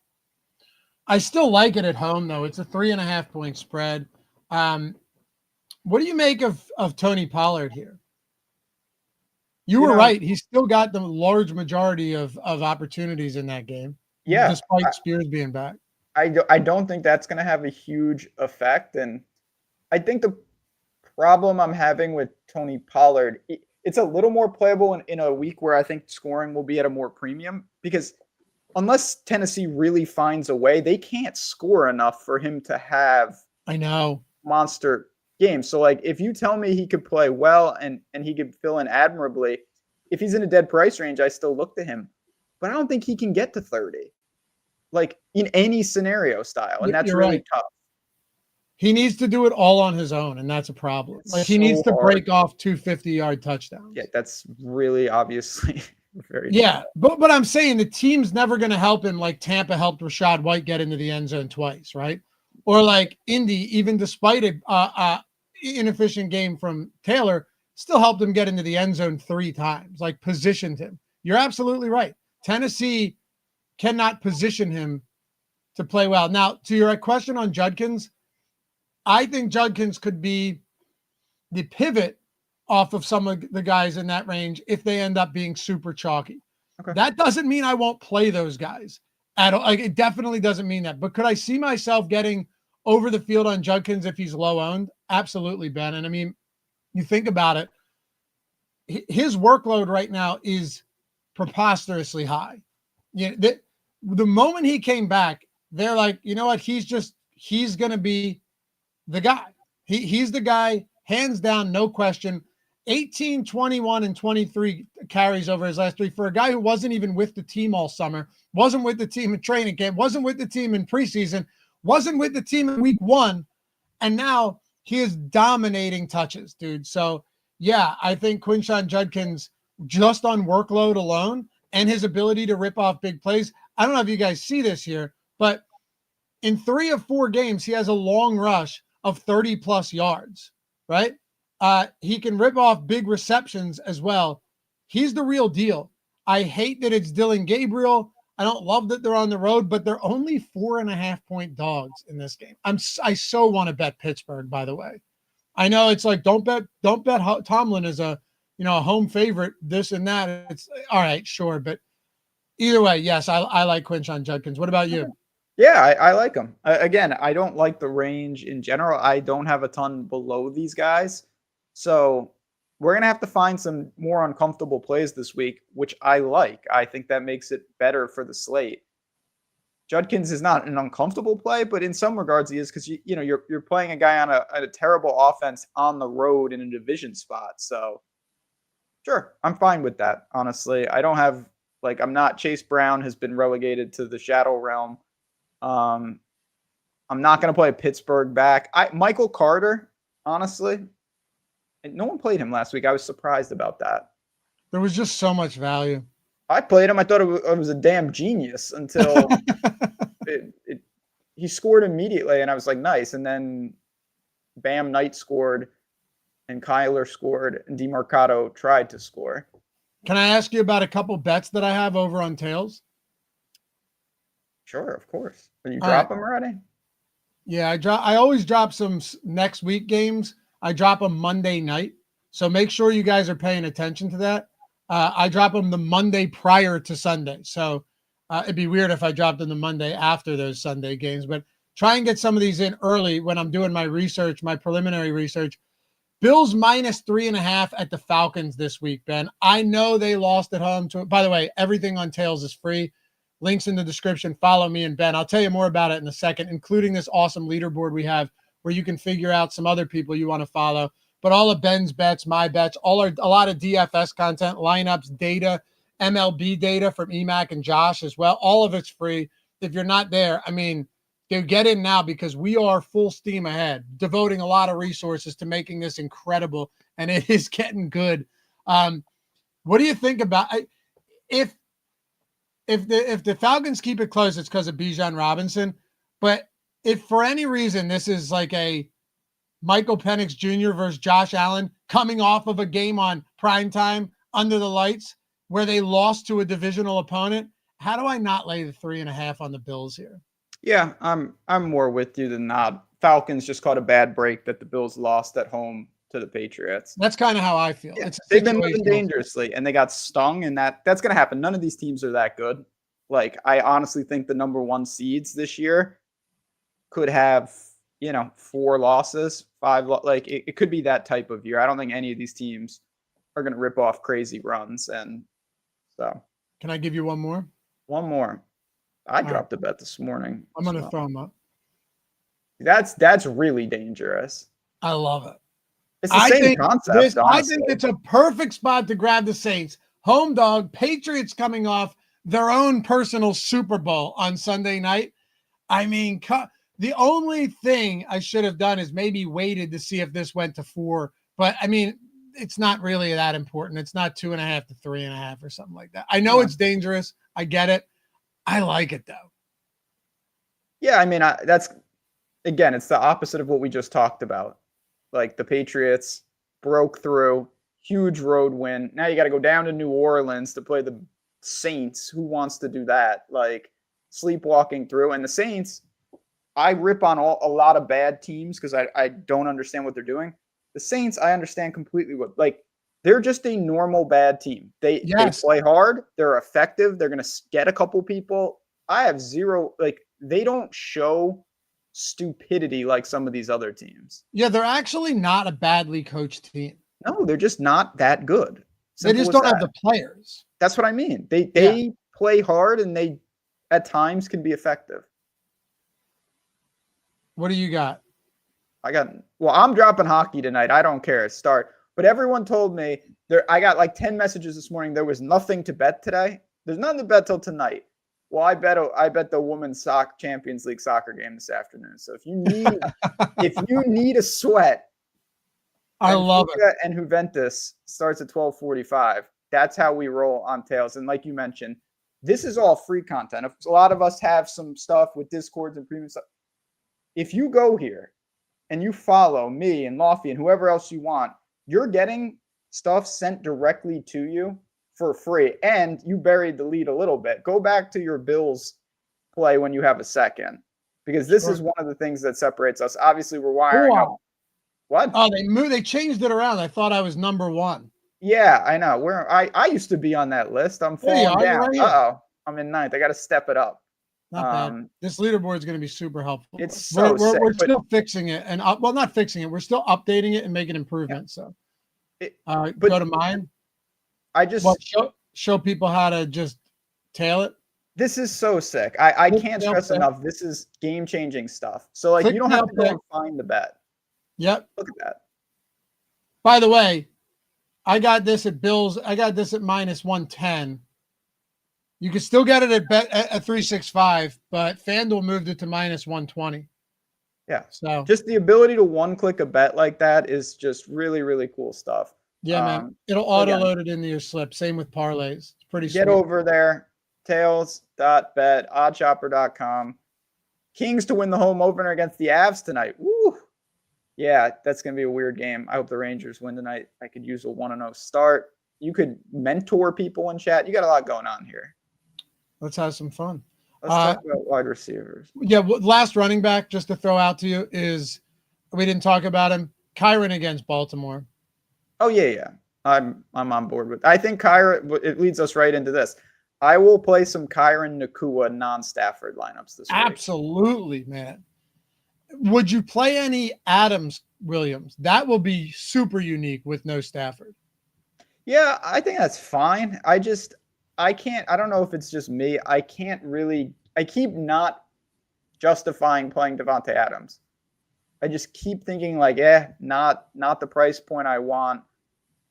I still like it at home, though. It's a 3.5 point spread. What do you make of Tony Pollard here? You were right. He still got the large majority of opportunities in that game. Yeah. Despite Spears being back. I don't think that's going to have a huge effect. And I think the problem I'm having with Tony Pollard, it's a little more playable in a week where I think scoring will be at a more premium, because unless Tennessee really finds a way, they can't score enough for him to have monster games. So like, if you tell me he could play well and he could fill in admirably, if he's in a dead price range, I still look to him. But I don't think he can get to 30, like in any scenario style. And that's really tough. He needs to do it all on his own, and that's a problem. Like he needs to break off 2 50-yard touchdowns. Yeah, that's really obviously very tough. But I'm saying the team's never going to help him like Tampa helped Rachaad White get into the end zone twice, right? Or like Indy, even despite a inefficient game from Taylor, still helped him get into the end zone 3 times, like positioned him. You're absolutely right. Tennessee cannot position him to play well. Now, to your question on Judkins, I think Judkins could be the pivot off of some of the guys in that range if they end up being super chalky. Okay. That doesn't mean I won't play those guys at all. Like, it definitely doesn't mean that. But could I see myself getting over the field on Judkins if he's low owned? Absolutely, Ben. And I mean, you think about it, his workload right now is preposterously high. The moment he came back, they're like, you know what? He's going to be the guy. He's the guy, hands down, no question. 18, 21, and 23 carries over his last 3 for a guy who wasn't even with the team all summer, wasn't with the team in training camp, wasn't with the team in preseason, wasn't with the team in week 1, and now he is dominating touches, dude. So, yeah, I think Quinshon Judkins, just on workload alone and his ability to rip off big plays, I don't know if you guys see this here, but in 3 of 4 games, he has a long rush of 30-plus yards, right? He can rip off big receptions as well. He's the real deal. I hate that it's Dylan Gabriel. I don't love that they're on the road, but they're only 4.5 point dogs in this game. I so want to bet Pittsburgh, by the way. I know it's like, don't bet Tomlin as a home favorite, this and that. It's all right, sure. But either way, yes, I like Quinshon Judkins. What about you? Yeah, I like him. Again, I don't like the range in general. I don't have a ton below these guys. So we're going to have to find some more uncomfortable plays this week, which I like. I think that makes it better for the slate. Judkins is not an uncomfortable play, but in some regards he is, because you're playing a guy on a terrible offense on the road in a division spot. So sure, I'm fine with that, honestly. I don't have, I'm not, Chase Brown has been relegated to the shadow realm. I'm not going to play Pittsburgh back. Michael Carter, honestly, no one played him last week. I was surprised about that. There was just so much value. I played him. I thought it was a damn genius until he scored immediately, and I was like, nice. And then Bam Knight scored, and Kyler scored, and DeMarcado tried to score. Can I ask you about a couple bets that I have over on Tails? Sure, of course. Did you drop them already? Yeah, I always drop some next week games. I drop them Monday night. So make sure you guys are paying attention to that. I drop them the Monday prior to Sunday. So it'd be weird if I dropped them the Monday after those Sunday games. But try and get some of these in early when I'm doing my research, my preliminary research. Bills minus 3.5 at the Falcons this week, Ben. I know they lost at home to, by the way, everything on Tails is free. Links in the description. Follow me and Ben. I'll tell you more about it in a second, including this awesome leaderboard we have where you can figure out some other people you want to follow. But all of Ben's bets, my bets, a lot of DFS content, lineups, data, MLB data from EMAC and Josh as well. All of it's free. If you're not there, I mean, dude, get in now because we are full steam ahead, devoting a lot of resources to making this incredible, and it is getting good. What do you think about if the Falcons keep it close, it's because of Bijan Robinson, but if for any reason this is like a Michael Penix Jr. versus Josh Allen coming off of a game on primetime under the lights where they lost to a divisional opponent, how do I not lay the 3.5 on the Bills here? Yeah, I'm more with you than not. Falcons just caught a bad break that the Bills lost at home to the Patriots. That's kind of how I feel. Yeah, they've been moving dangerously, and they got stung, and that's going to happen. None of these teams are that good. Like, I honestly think the number 1 seeds this year could have, 4 losses, 5. Like, it could be that type of year. I don't think any of these teams are going to rip off crazy runs, and so. Can I give you one more? One more. I dropped a bet this morning. I'm going to throw them up. That's really dangerous. I love it. It's the same concept. I think it's a perfect spot to grab the Saints. Home dog, Patriots coming off their own personal Super Bowl on Sunday night. I mean, the only thing I should have done is maybe waited to see if this went to 4. But, I mean, it's not really that important. It's not 2.5 to 3.5 or something like that. I know it's dangerous. I get it. I like it, though. Yeah, I mean, again, it's the opposite of what we just talked about. Like, the Patriots broke through, huge road win. Now you got to go down to New Orleans to play the Saints. Who wants to do that? Like, sleepwalking through. And the Saints, I rip on a lot of bad teams because I don't understand what they're doing. The Saints, I understand completely they're just a normal bad team. They play hard. They're effective. They're going to get a couple people. I have zero, they don't show stupidity like some of these other teams. Yeah, they're actually not a badly coached team. No, they're just not that good. They just don't have the players. That's what I mean. They play hard and they at times can be effective. What do you got? I'm dropping hockey tonight. I don't care. Start. But everyone told me I got like 10 messages this morning. There was nothing to bet today. There's nothing to bet till tonight. Well, I bet the women's Champions League soccer game this afternoon. So if you need a sweat, I love it. And Juventus starts at 12:45. That's how we roll on Tails. And like you mentioned, this is all free content. A lot of us have some stuff with Discords and premium stuff. If you go here and you follow me and Loughy and whoever else you want, you're getting stuff sent directly to you for free. And you buried the lead a little bit. Go back to your Bills play when you have a second, because this is one of the things that separates us. Obviously, we're wiring up. What? Oh, they changed it around. I thought I was number 1. Yeah, I know. I used to be on that list. I'm falling down. Uh-oh. I'm in 9th. I got to step it up. Not bad. This leaderboard is going to be super helpful. It's so we're still fixing it, and not fixing it. We're still updating it and making improvements. Yeah. So, go to mine. I just show people how to just tail it. This is so sick. I can't stress enough. This is game changing stuff. So you don't have to go and find the bet. Yep. Look at that. By the way, I got this at Bills. I got this at minus 110. You can still get it at 365, but FanDuel moved it to minus 120. Yeah. So just the ability to one-click a bet like that is just really, really cool stuff. Yeah, man. It'll auto-load it into your slip. Same with parlays. It's pretty sweet. Get over there. Tails.bet, oddshopper.com. Kings to win the home opener against the Avs tonight. Woo! Yeah, that's going to be a weird game. I hope the Rangers win tonight. I could use a 1-0 start. You could mentor people in chat. You got a lot going on here. Let's have some fun. Let's talk about wide receivers. Yeah, last running back, just to throw out to you, is we didn't talk about him. Kyron against Baltimore. Oh, yeah. I'm on board with. I think Kyron. It leads us right into this. I will play some Kyron Nakua non-Stafford lineups this week. Absolutely, man. would you play any Adams Williams? That will be super unique with no Stafford. Yeah, I think that's fine. I don't know if it's just me. I keep not justifying playing Devontae Adams. I just keep thinking like, not the price point I want.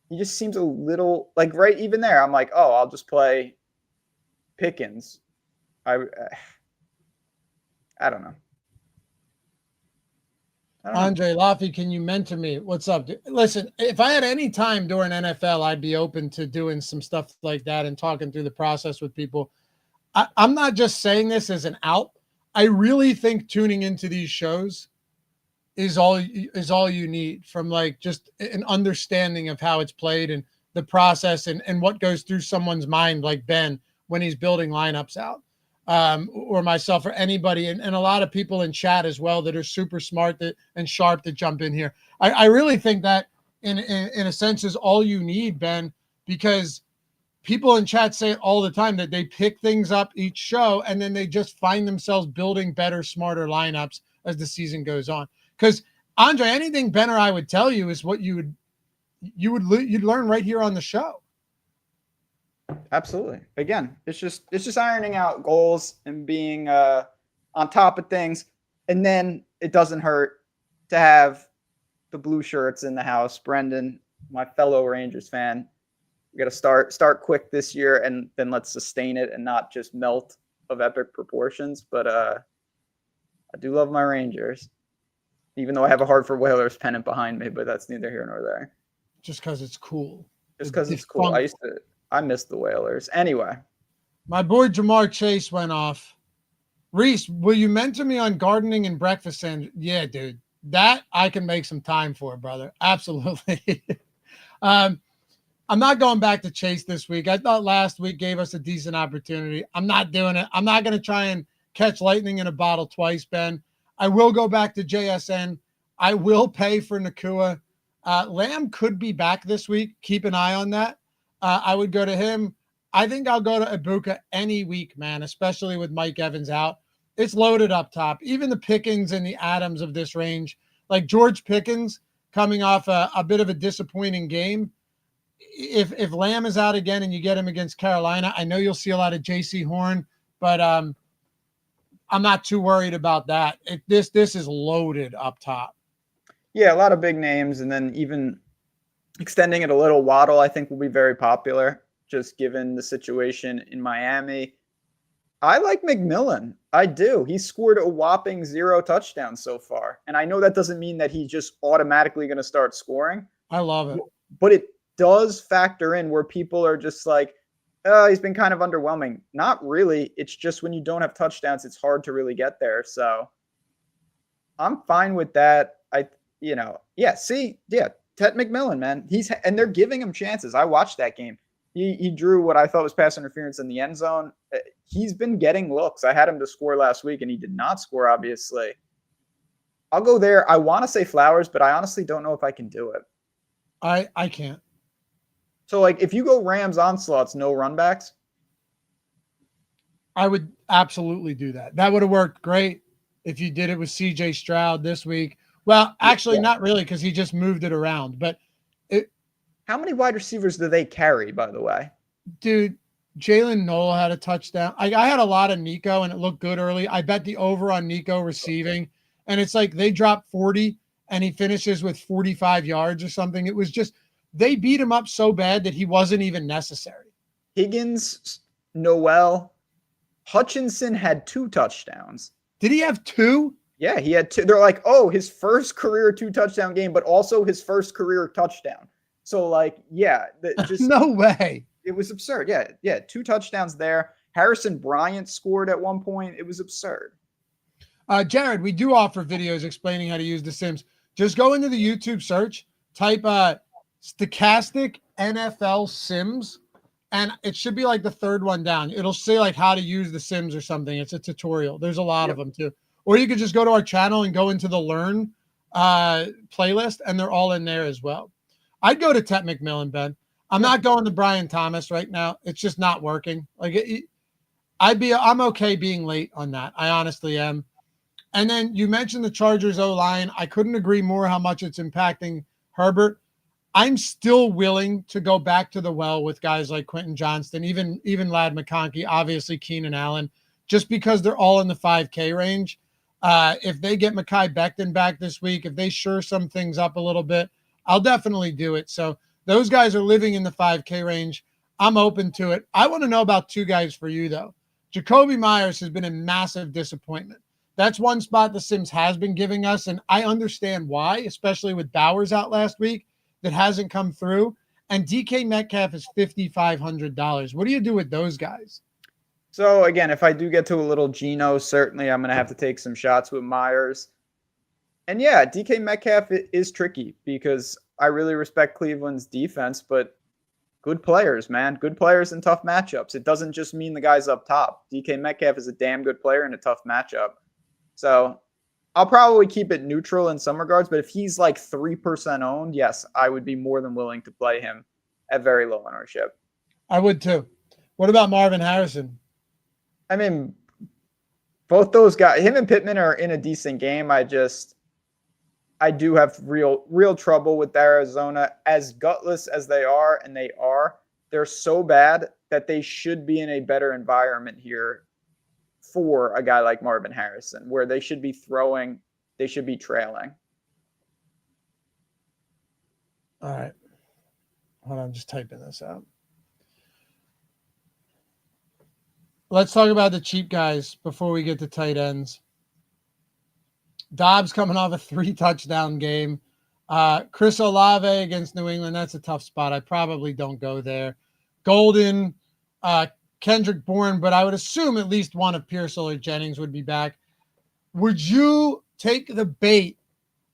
He just seems a little like right even there. I'm like, oh, I'll just play Pickens. I don't know. Andre Loughy, can you mentor me? What's up? Listen, if I had any time during NFL, I'd be open to doing some stuff like that and talking through the process with people. I'm not just saying this as an out. I really think tuning into these shows is all you need, from like just an understanding of how it's played and the process and what goes through someone's mind, like Ben, when he's building lineups out. Or myself or anybody, and a lot of people in chat as well that are super smart and sharp to jump in here. I really think that in a sense is all you need, Ben, because people in chat say it all the time that they pick things up each show and then they just find themselves building better, smarter lineups as the season goes on. Because Andre, anything Ben or I would tell you is what you'd learn right here on the show. Absolutely. Again, it's just ironing out goals and being on top of things. And then it doesn't hurt to have the blue shirts in the house. Brendan, my fellow Rangers fan, we got to start quick this year, and then let's sustain it and not just melt of epic proportions. But I do love my Rangers, even though I have a Hartford Whalers pennant behind me, but that's neither here nor there. Just because it's cool. Just because it's cool. I miss the Whalers. Anyway. My boy Jamar Chase went off. Reese, will you mentor me on gardening and breakfast sandwich? Yeah, dude. That I can make some time for, brother. Absolutely. I'm not going back to Chase this week. I thought last week gave us a decent opportunity. I'm not doing it. I'm not going to try and catch lightning in a bottle twice, Ben. I will go back to JSN. I will pay for Nakua. Lamb could be back this week. Keep an eye on that. I would go to him. I think I'll go to Ibuka any week, man, especially with Mike Evans out. It's loaded up top. Even the Pickens and the Adams of this range, like George Pickens coming off a bit of a disappointing game. If Lamb is out again and you get him against Carolina, I know you'll see a lot of J.C. Horn, but I'm not too worried about that. This is loaded up top. Yeah, a lot of big names, and then even extending it a little, Waddle, I think, will be very popular, just given the situation in Miami. I like McMillan. I do. He scored a whopping 0 touchdowns so far. And I know that doesn't mean that he's just automatically going to start scoring. I love it. But it does factor in where people are just like, oh, he's been kind of underwhelming. Not really. It's just when you don't have touchdowns, it's hard to really get there. So I'm fine with that. Ted McMillan, man. And they're giving him chances. I watched that game. He drew what I thought was pass interference in the end zone. He's been getting looks. I had him to score last week, and he did not score, obviously. I'll go there. I want to say Flowers, but I honestly don't know if I can do it. I can't. So, like, if you go Rams onslaughts, no runbacks? I would absolutely do that. That would have worked great if you did it with C.J. Stroud this week. Well, actually, not really, because he just moved it around. But how many wide receivers do they carry, by the way? Dude, Jalen Noel had a touchdown. I had a lot of Nico, and it looked good early. I bet the over on Nico receiving, and it's like they dropped 40, and he finishes with 45 yards or something. It was just they beat him up so bad that he wasn't even necessary. Higgins, Noel, Hutchinson had 2 touchdowns. Did he have 2? Yeah, he had 2. They're like, oh, his first career 2-touchdown game, but also his first career touchdown. So, like, yeah. Just no way. It was absurd. Yeah, 2 touchdowns there. Harrison Bryant scored at one point. It was absurd. Jared, we do offer videos explaining how to use The Sims. Just go into the YouTube search, type Stokastic NFL Sims, and it should be like the third one down. It'll say like how to use The Sims or something. It's a tutorial. There's a lot of them too. Or you could just go to our channel and go into the Learn playlist, and they're all in there as well. I'd go to Ted McMillan, Ben. I'm not going to Brian Thomas right now. It's just not working. Like I'm okay being late on that. I honestly am. And then you mentioned the Chargers O-line. I couldn't agree more how much it's impacting Herbert. I'm still willing to go back to the well with guys like Quentin Johnston, even Ladd McConkey, obviously Keenan Allen, just because they're all in the 5K range. If they get Mekhi Becton back this week, if they shore some things up a little bit, I'll definitely do it. So those guys are living in the 5K range. I'm open to it. I want to know about two guys for you, though. Jacoby Myers has been a massive disappointment. That's one spot the Sims has been giving us, and I understand why, especially with Bowers out last week, that hasn't come through. And DK Metcalf is $5,500. What do you do with those guys? So again, if I do get to a little Geno, certainly I'm going to have to take some shots with Myers. And yeah, DK Metcalf is tricky because I really respect Cleveland's defense, but good players, man. Good players in tough matchups. It doesn't just mean the guys up top. DK Metcalf is a damn good player in a tough matchup. So I'll probably keep it neutral in some regards, but if he's like 3% owned, yes, I would be more than willing to play him at very low ownership. I would too. What about Marvin Harrison? I mean, both those guys, him and Pittman are in a decent game. I do have real trouble with Arizona. As gutless as they are, and they're so bad that they should be in a better environment here for a guy like Marvin Harrison, where they should be throwing, they should be trailing. All right. Hold on, I'm just typing this out. Let's talk about the cheap guys before we get to tight ends. Dobbs coming off a 3-touchdown game. Chris Olave against New England, that's a tough spot. I probably don't go there. Golden, Kendrick Bourne, but I would assume at least one of Pearsall or Jennings would be back. Would you take the bait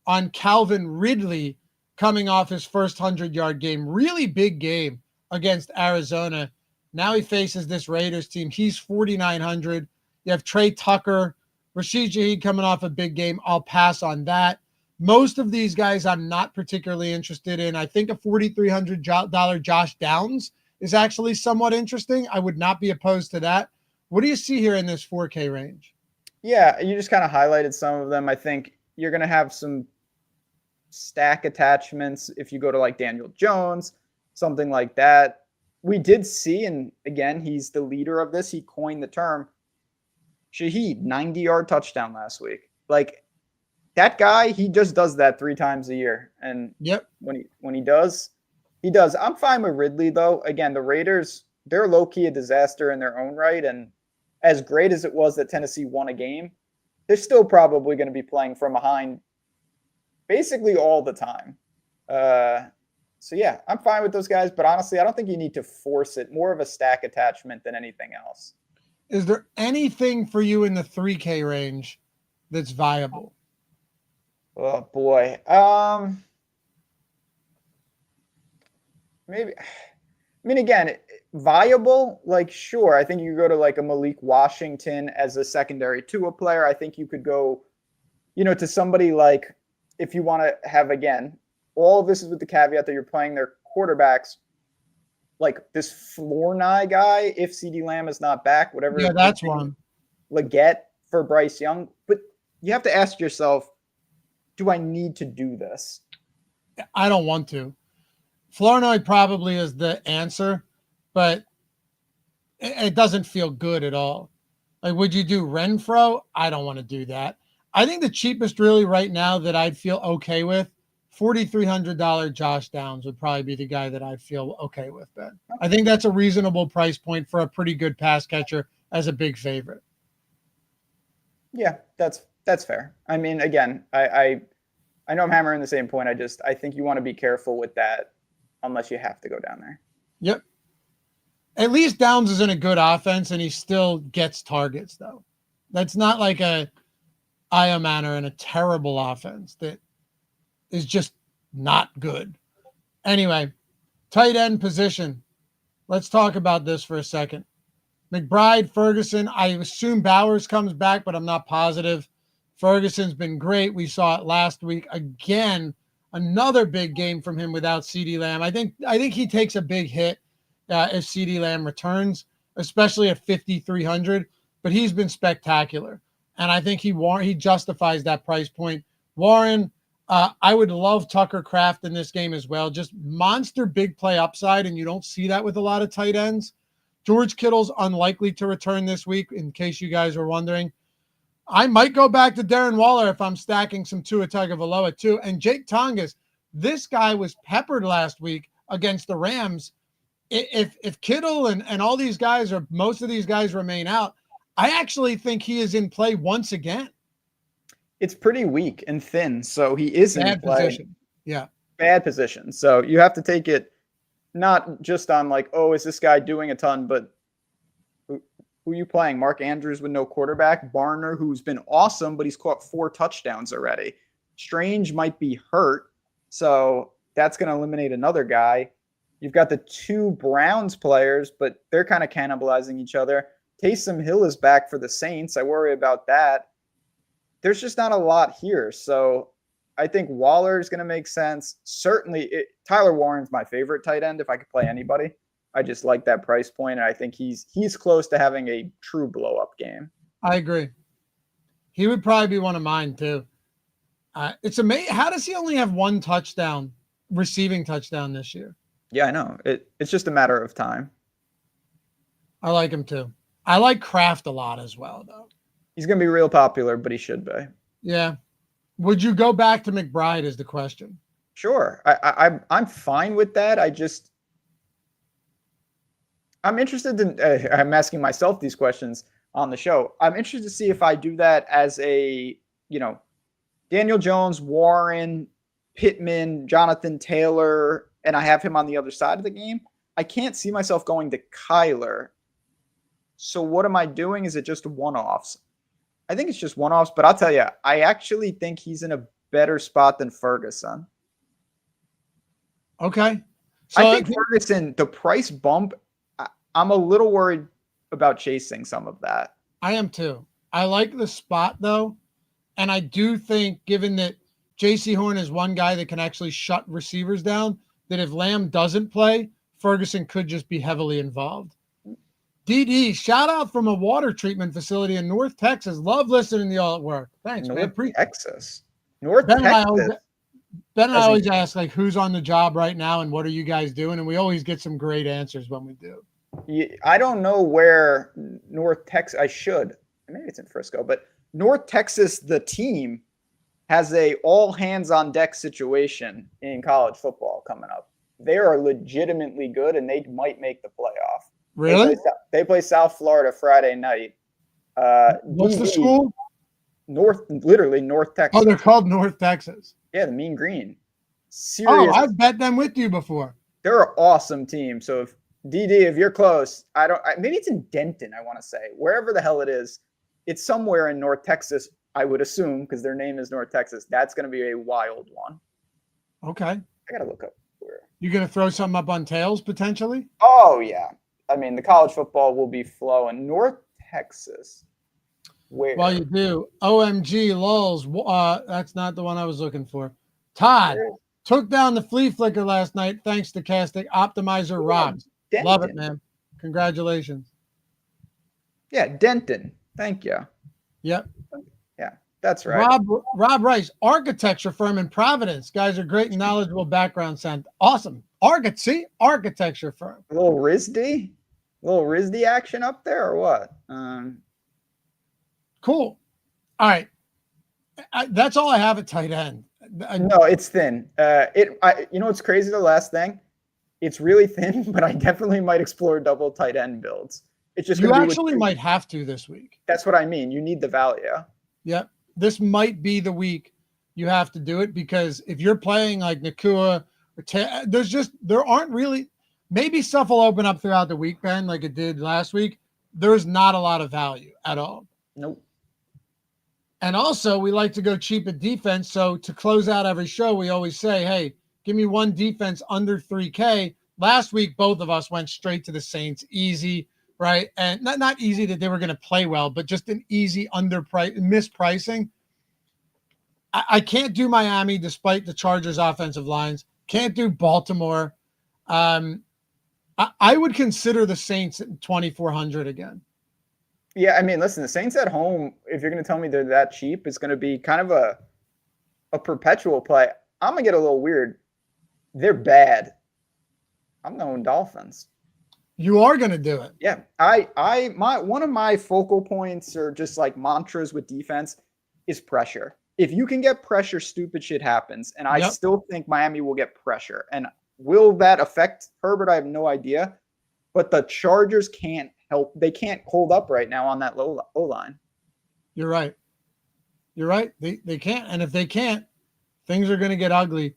on Calvin Ridley coming off his first 100-yard game? Really big game against Arizona. Now he faces this Raiders team. He's 4,900. You have Trey Tucker, Rashid Shaheed coming off a big game. I'll pass on that. Most of these guys I'm not particularly interested in. I think a $4,300 Josh Downs is actually somewhat interesting. I would not be opposed to that. What do you see here in this 4K range? Yeah, you just kind of highlighted some of them. I think you're going to have some stack attachments if you go to like Daniel Jones, something like that. We did see, and again, he's the leader of this. He coined the term. Shaheed, 90-yard touchdown last week. Like, that guy, he just does that 3 times a year. And yep, when he does, he does. I'm fine with Ridley, though. Again, the Raiders, they're low-key a disaster in their own right. And as great as it was that Tennessee won a game, they're still probably going to be playing from behind basically all the time. So, yeah, I'm fine with those guys. But honestly, I don't think you need to force it. More of a stack attachment than anything else. Is there anything for you in the 3K range that's viable? Oh, boy. Maybe. I mean, again, viable, like, sure. I think you go to like a Malik Washington as a secondary Tua player. I think you could go, to somebody like, if you want to have, again, all of this is with the caveat that you're playing their quarterbacks, like this Flournoy guy, if CeeDee Lamb is not back, whatever. Yeah, that's one. Leggett for Bryce Young. But you have to ask yourself, do I need to do this? I don't want to. Flournoy probably is the answer, but it doesn't feel good at all. Like, would you do Renfro? I don't want to do that. I think the cheapest really right now that I'd feel okay with, $4,300 Josh Downs would probably be the guy that I feel okay with, Ben. I think that's a reasonable price point for a pretty good pass catcher as a big favorite. Yeah, that's fair. I mean, again, I know I'm hammering the same point. I think you want to be careful with that unless you have to go down there. Yep. At least Downs is in a good offense and he still gets targets, though. That's not like a Io Manor in a terrible offense that is just not good. Anyway, tight end position. Let's talk about this for a second. McBride, Ferguson. I assume Bowers comes back, but I'm not positive. Ferguson's been great. We saw it last week. Again, another big game from him without CeeDee Lamb. I think he takes a big hit if CeeDee Lamb returns, especially at 5,300. But he's been spectacular. And I think he justifies that price point. Warren, I would love Tucker Kraft in this game as well. Just monster big play upside, and you don't see that with a lot of tight ends. George Kittle's unlikely to return this week, in case you guys were wondering. I might go back to Darren Waller if I'm stacking some Tua Tagovailoa too. And Jake Tongas, this guy was peppered last week against the Rams. If Kittle and all these guys, or most of these guys, remain out, I actually think he is in play once again. It's pretty weak and thin, so he is in play. Position. Yeah. Bad position. So you have to take it not just on like, oh, is this guy doing a ton, but who are you playing? Mark Andrews with no quarterback. Barner, who's been awesome, but he's caught 4 touchdowns already. Strange might be hurt, so that's going to eliminate another guy. You've got the 2 Browns players, but they're kind of cannibalizing each other. Taysom Hill is back for the Saints. I worry about that. There's just not a lot here. So I think Waller is going to make sense. Certainly, Tyler Warren's my favorite tight end if I could play anybody. I just like that price point, and I think he's close to having a true blow-up game. I agree. He would probably be one of mine too. It's amazing. How does he only have 1 touchdown, receiving touchdown this year? Yeah, I know. It's just a matter of time. I like him too. I like Kraft a lot as well, though. He's going to be real popular, but he should be. Yeah. Would you go back to McBride is the question. Sure. I'm fine with that. I'm interested in, I'm asking myself these questions on the show. I'm interested to see if I do that as a, Daniel Jones, Warren, Pittman, Jonathan Taylor, and I have him on the other side of the game. I can't see myself going to Kyler. So what am I doing? Is it just one-offs? I think it's just one-offs, but I'll tell you, I actually think he's in a better spot than Ferguson. Okay. So I think Ferguson, the price bump, I'm a little worried about chasing some of that. I am too. I like the spot though. And I do think, given that J.C. Horn is one guy that can actually shut receivers down, that if Lamb doesn't play, Ferguson could just be heavily involved. DD, shout out from a water treatment facility in North Texas. Love listening to y'all at work. Thanks, man. Texas. North Texas. Ben and I always ask, like, who's on the job right now and what are you guys doing? And we always get some great answers when we do. I don't know where North Texas, I should. Maybe it's in Frisco, but North Texas, the team, has a all-hands-on-deck situation in college football coming up. They are legitimately good, and they might make the playoff. Really? They play South Florida Friday night. What's the school? Literally North Texas. Oh, they're called North Texas. Yeah, the Mean Green. Serious. Oh, I've bet them with you before. They're an awesome team. So if you're close, maybe it's in Denton, I want to say. Wherever the hell it is, it's somewhere in North Texas, I would assume, because their name is North Texas. That's going to be a wild one. Okay. I got to look up where. You going to throw something up on Tails, potentially? Oh, yeah. I mean, the college football will be flowing. North Texas. Where? Well, you do. OMG, lulz. That's not the one I was looking for. Todd took down the flea flicker last night thanks to Stokastic Optimizer rocks. Denton. Love it, man. Congratulations. Yeah, Denton. Thank you. Yep. Yeah, that's right. Rob Rice, architecture firm in Providence. Guys are great and knowledgeable background sound. Awesome. Architecture firm. A little RISD action up there or what? Cool. All right. That's all I have at tight end. No, it's thin. What's crazy? The last thing, it's really thin, but I definitely might explore double tight end builds. It's just you actually might have to this week. That's what I mean. You need the value. Yep. This might be the week you have to do it, because if you're playing like Nakua, there aren't really, maybe stuff will open up throughout the week, Ben, like it did last week. There's not a lot of value at all. Nope. And also, we like to go cheap at defense. So to close out every show, we always say, hey, give me one defense under 3K. Last week, both of us went straight to the Saints. Easy, right? And not easy that they were going to play well, but just an easy mispricing. I can't do Miami despite the Chargers' offensive lines. Can't do Baltimore. I would consider the Saints at 2,400 again. Yeah, I mean, listen, the Saints at home, if you're going to tell me they're that cheap, it's going to be kind of a perpetual play. I'm going to get a little weird. They're bad. I'm going Dolphins. You are going to do it. Yeah. One of my focal points or just like mantras with defense is pressure. If you can get pressure, stupid shit happens. And I still think Miami will get pressure. And will that affect Herbert? I have no idea. But the Chargers can't help. They can't hold up right now on that low O-line. You're right. You're right. They can't. And if they can't, things are going to get ugly.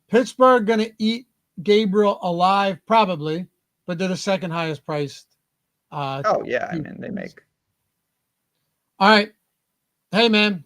Pittsburgh going to eat Gabriel alive, probably, but they're the second highest priced. I mean, they make. All right. Hey, man.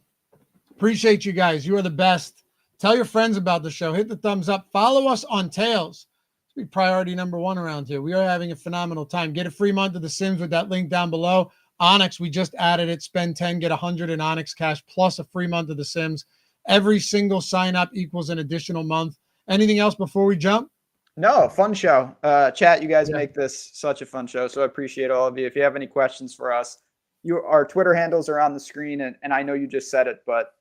Appreciate you guys. You are the best. Tell your friends about the show. Hit the thumbs up. Follow us on Tails. Be priority number one around here. We are having a phenomenal time. Get a free month of The Sims with that link down below. Onyx, we just added it. Spend 10, get 100 in Onyx cash plus a free month of The Sims. Every single sign up equals an additional month. Anything else before we jump? No, fun show. Chat, you guys make this such a fun show, so I appreciate all of you. If you have any questions for us, our Twitter handles are on the screen, and I know you just said it, but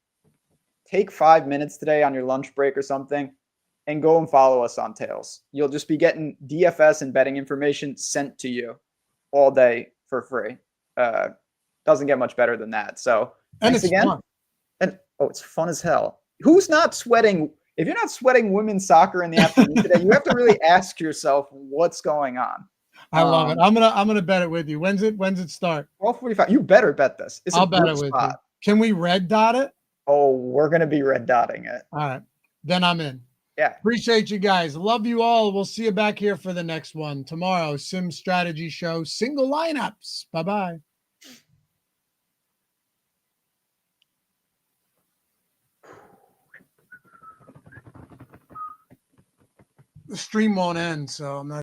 take 5 minutes today on your lunch break or something and go and follow us on Tails. You'll just be getting DFS and betting information sent to you all day for free. Doesn't get much better than that. So thanks again. Fun. And it's fun as hell. Who's not sweating? If you're not sweating women's soccer in the afternoon today, you have to really ask yourself what's going on. I love it. I'm gonna bet it with you. When's it start? 12:45. You better bet this. I'll bet it with you. Can we red dot it? Oh, we're gonna be red dotting it. All right. Then I'm in. Yeah. Appreciate you guys. Love you all. We'll see you back here for the next one tomorrow. Sim Strategy Show. Single lineups. Bye-bye. The stream won't end, so I'm not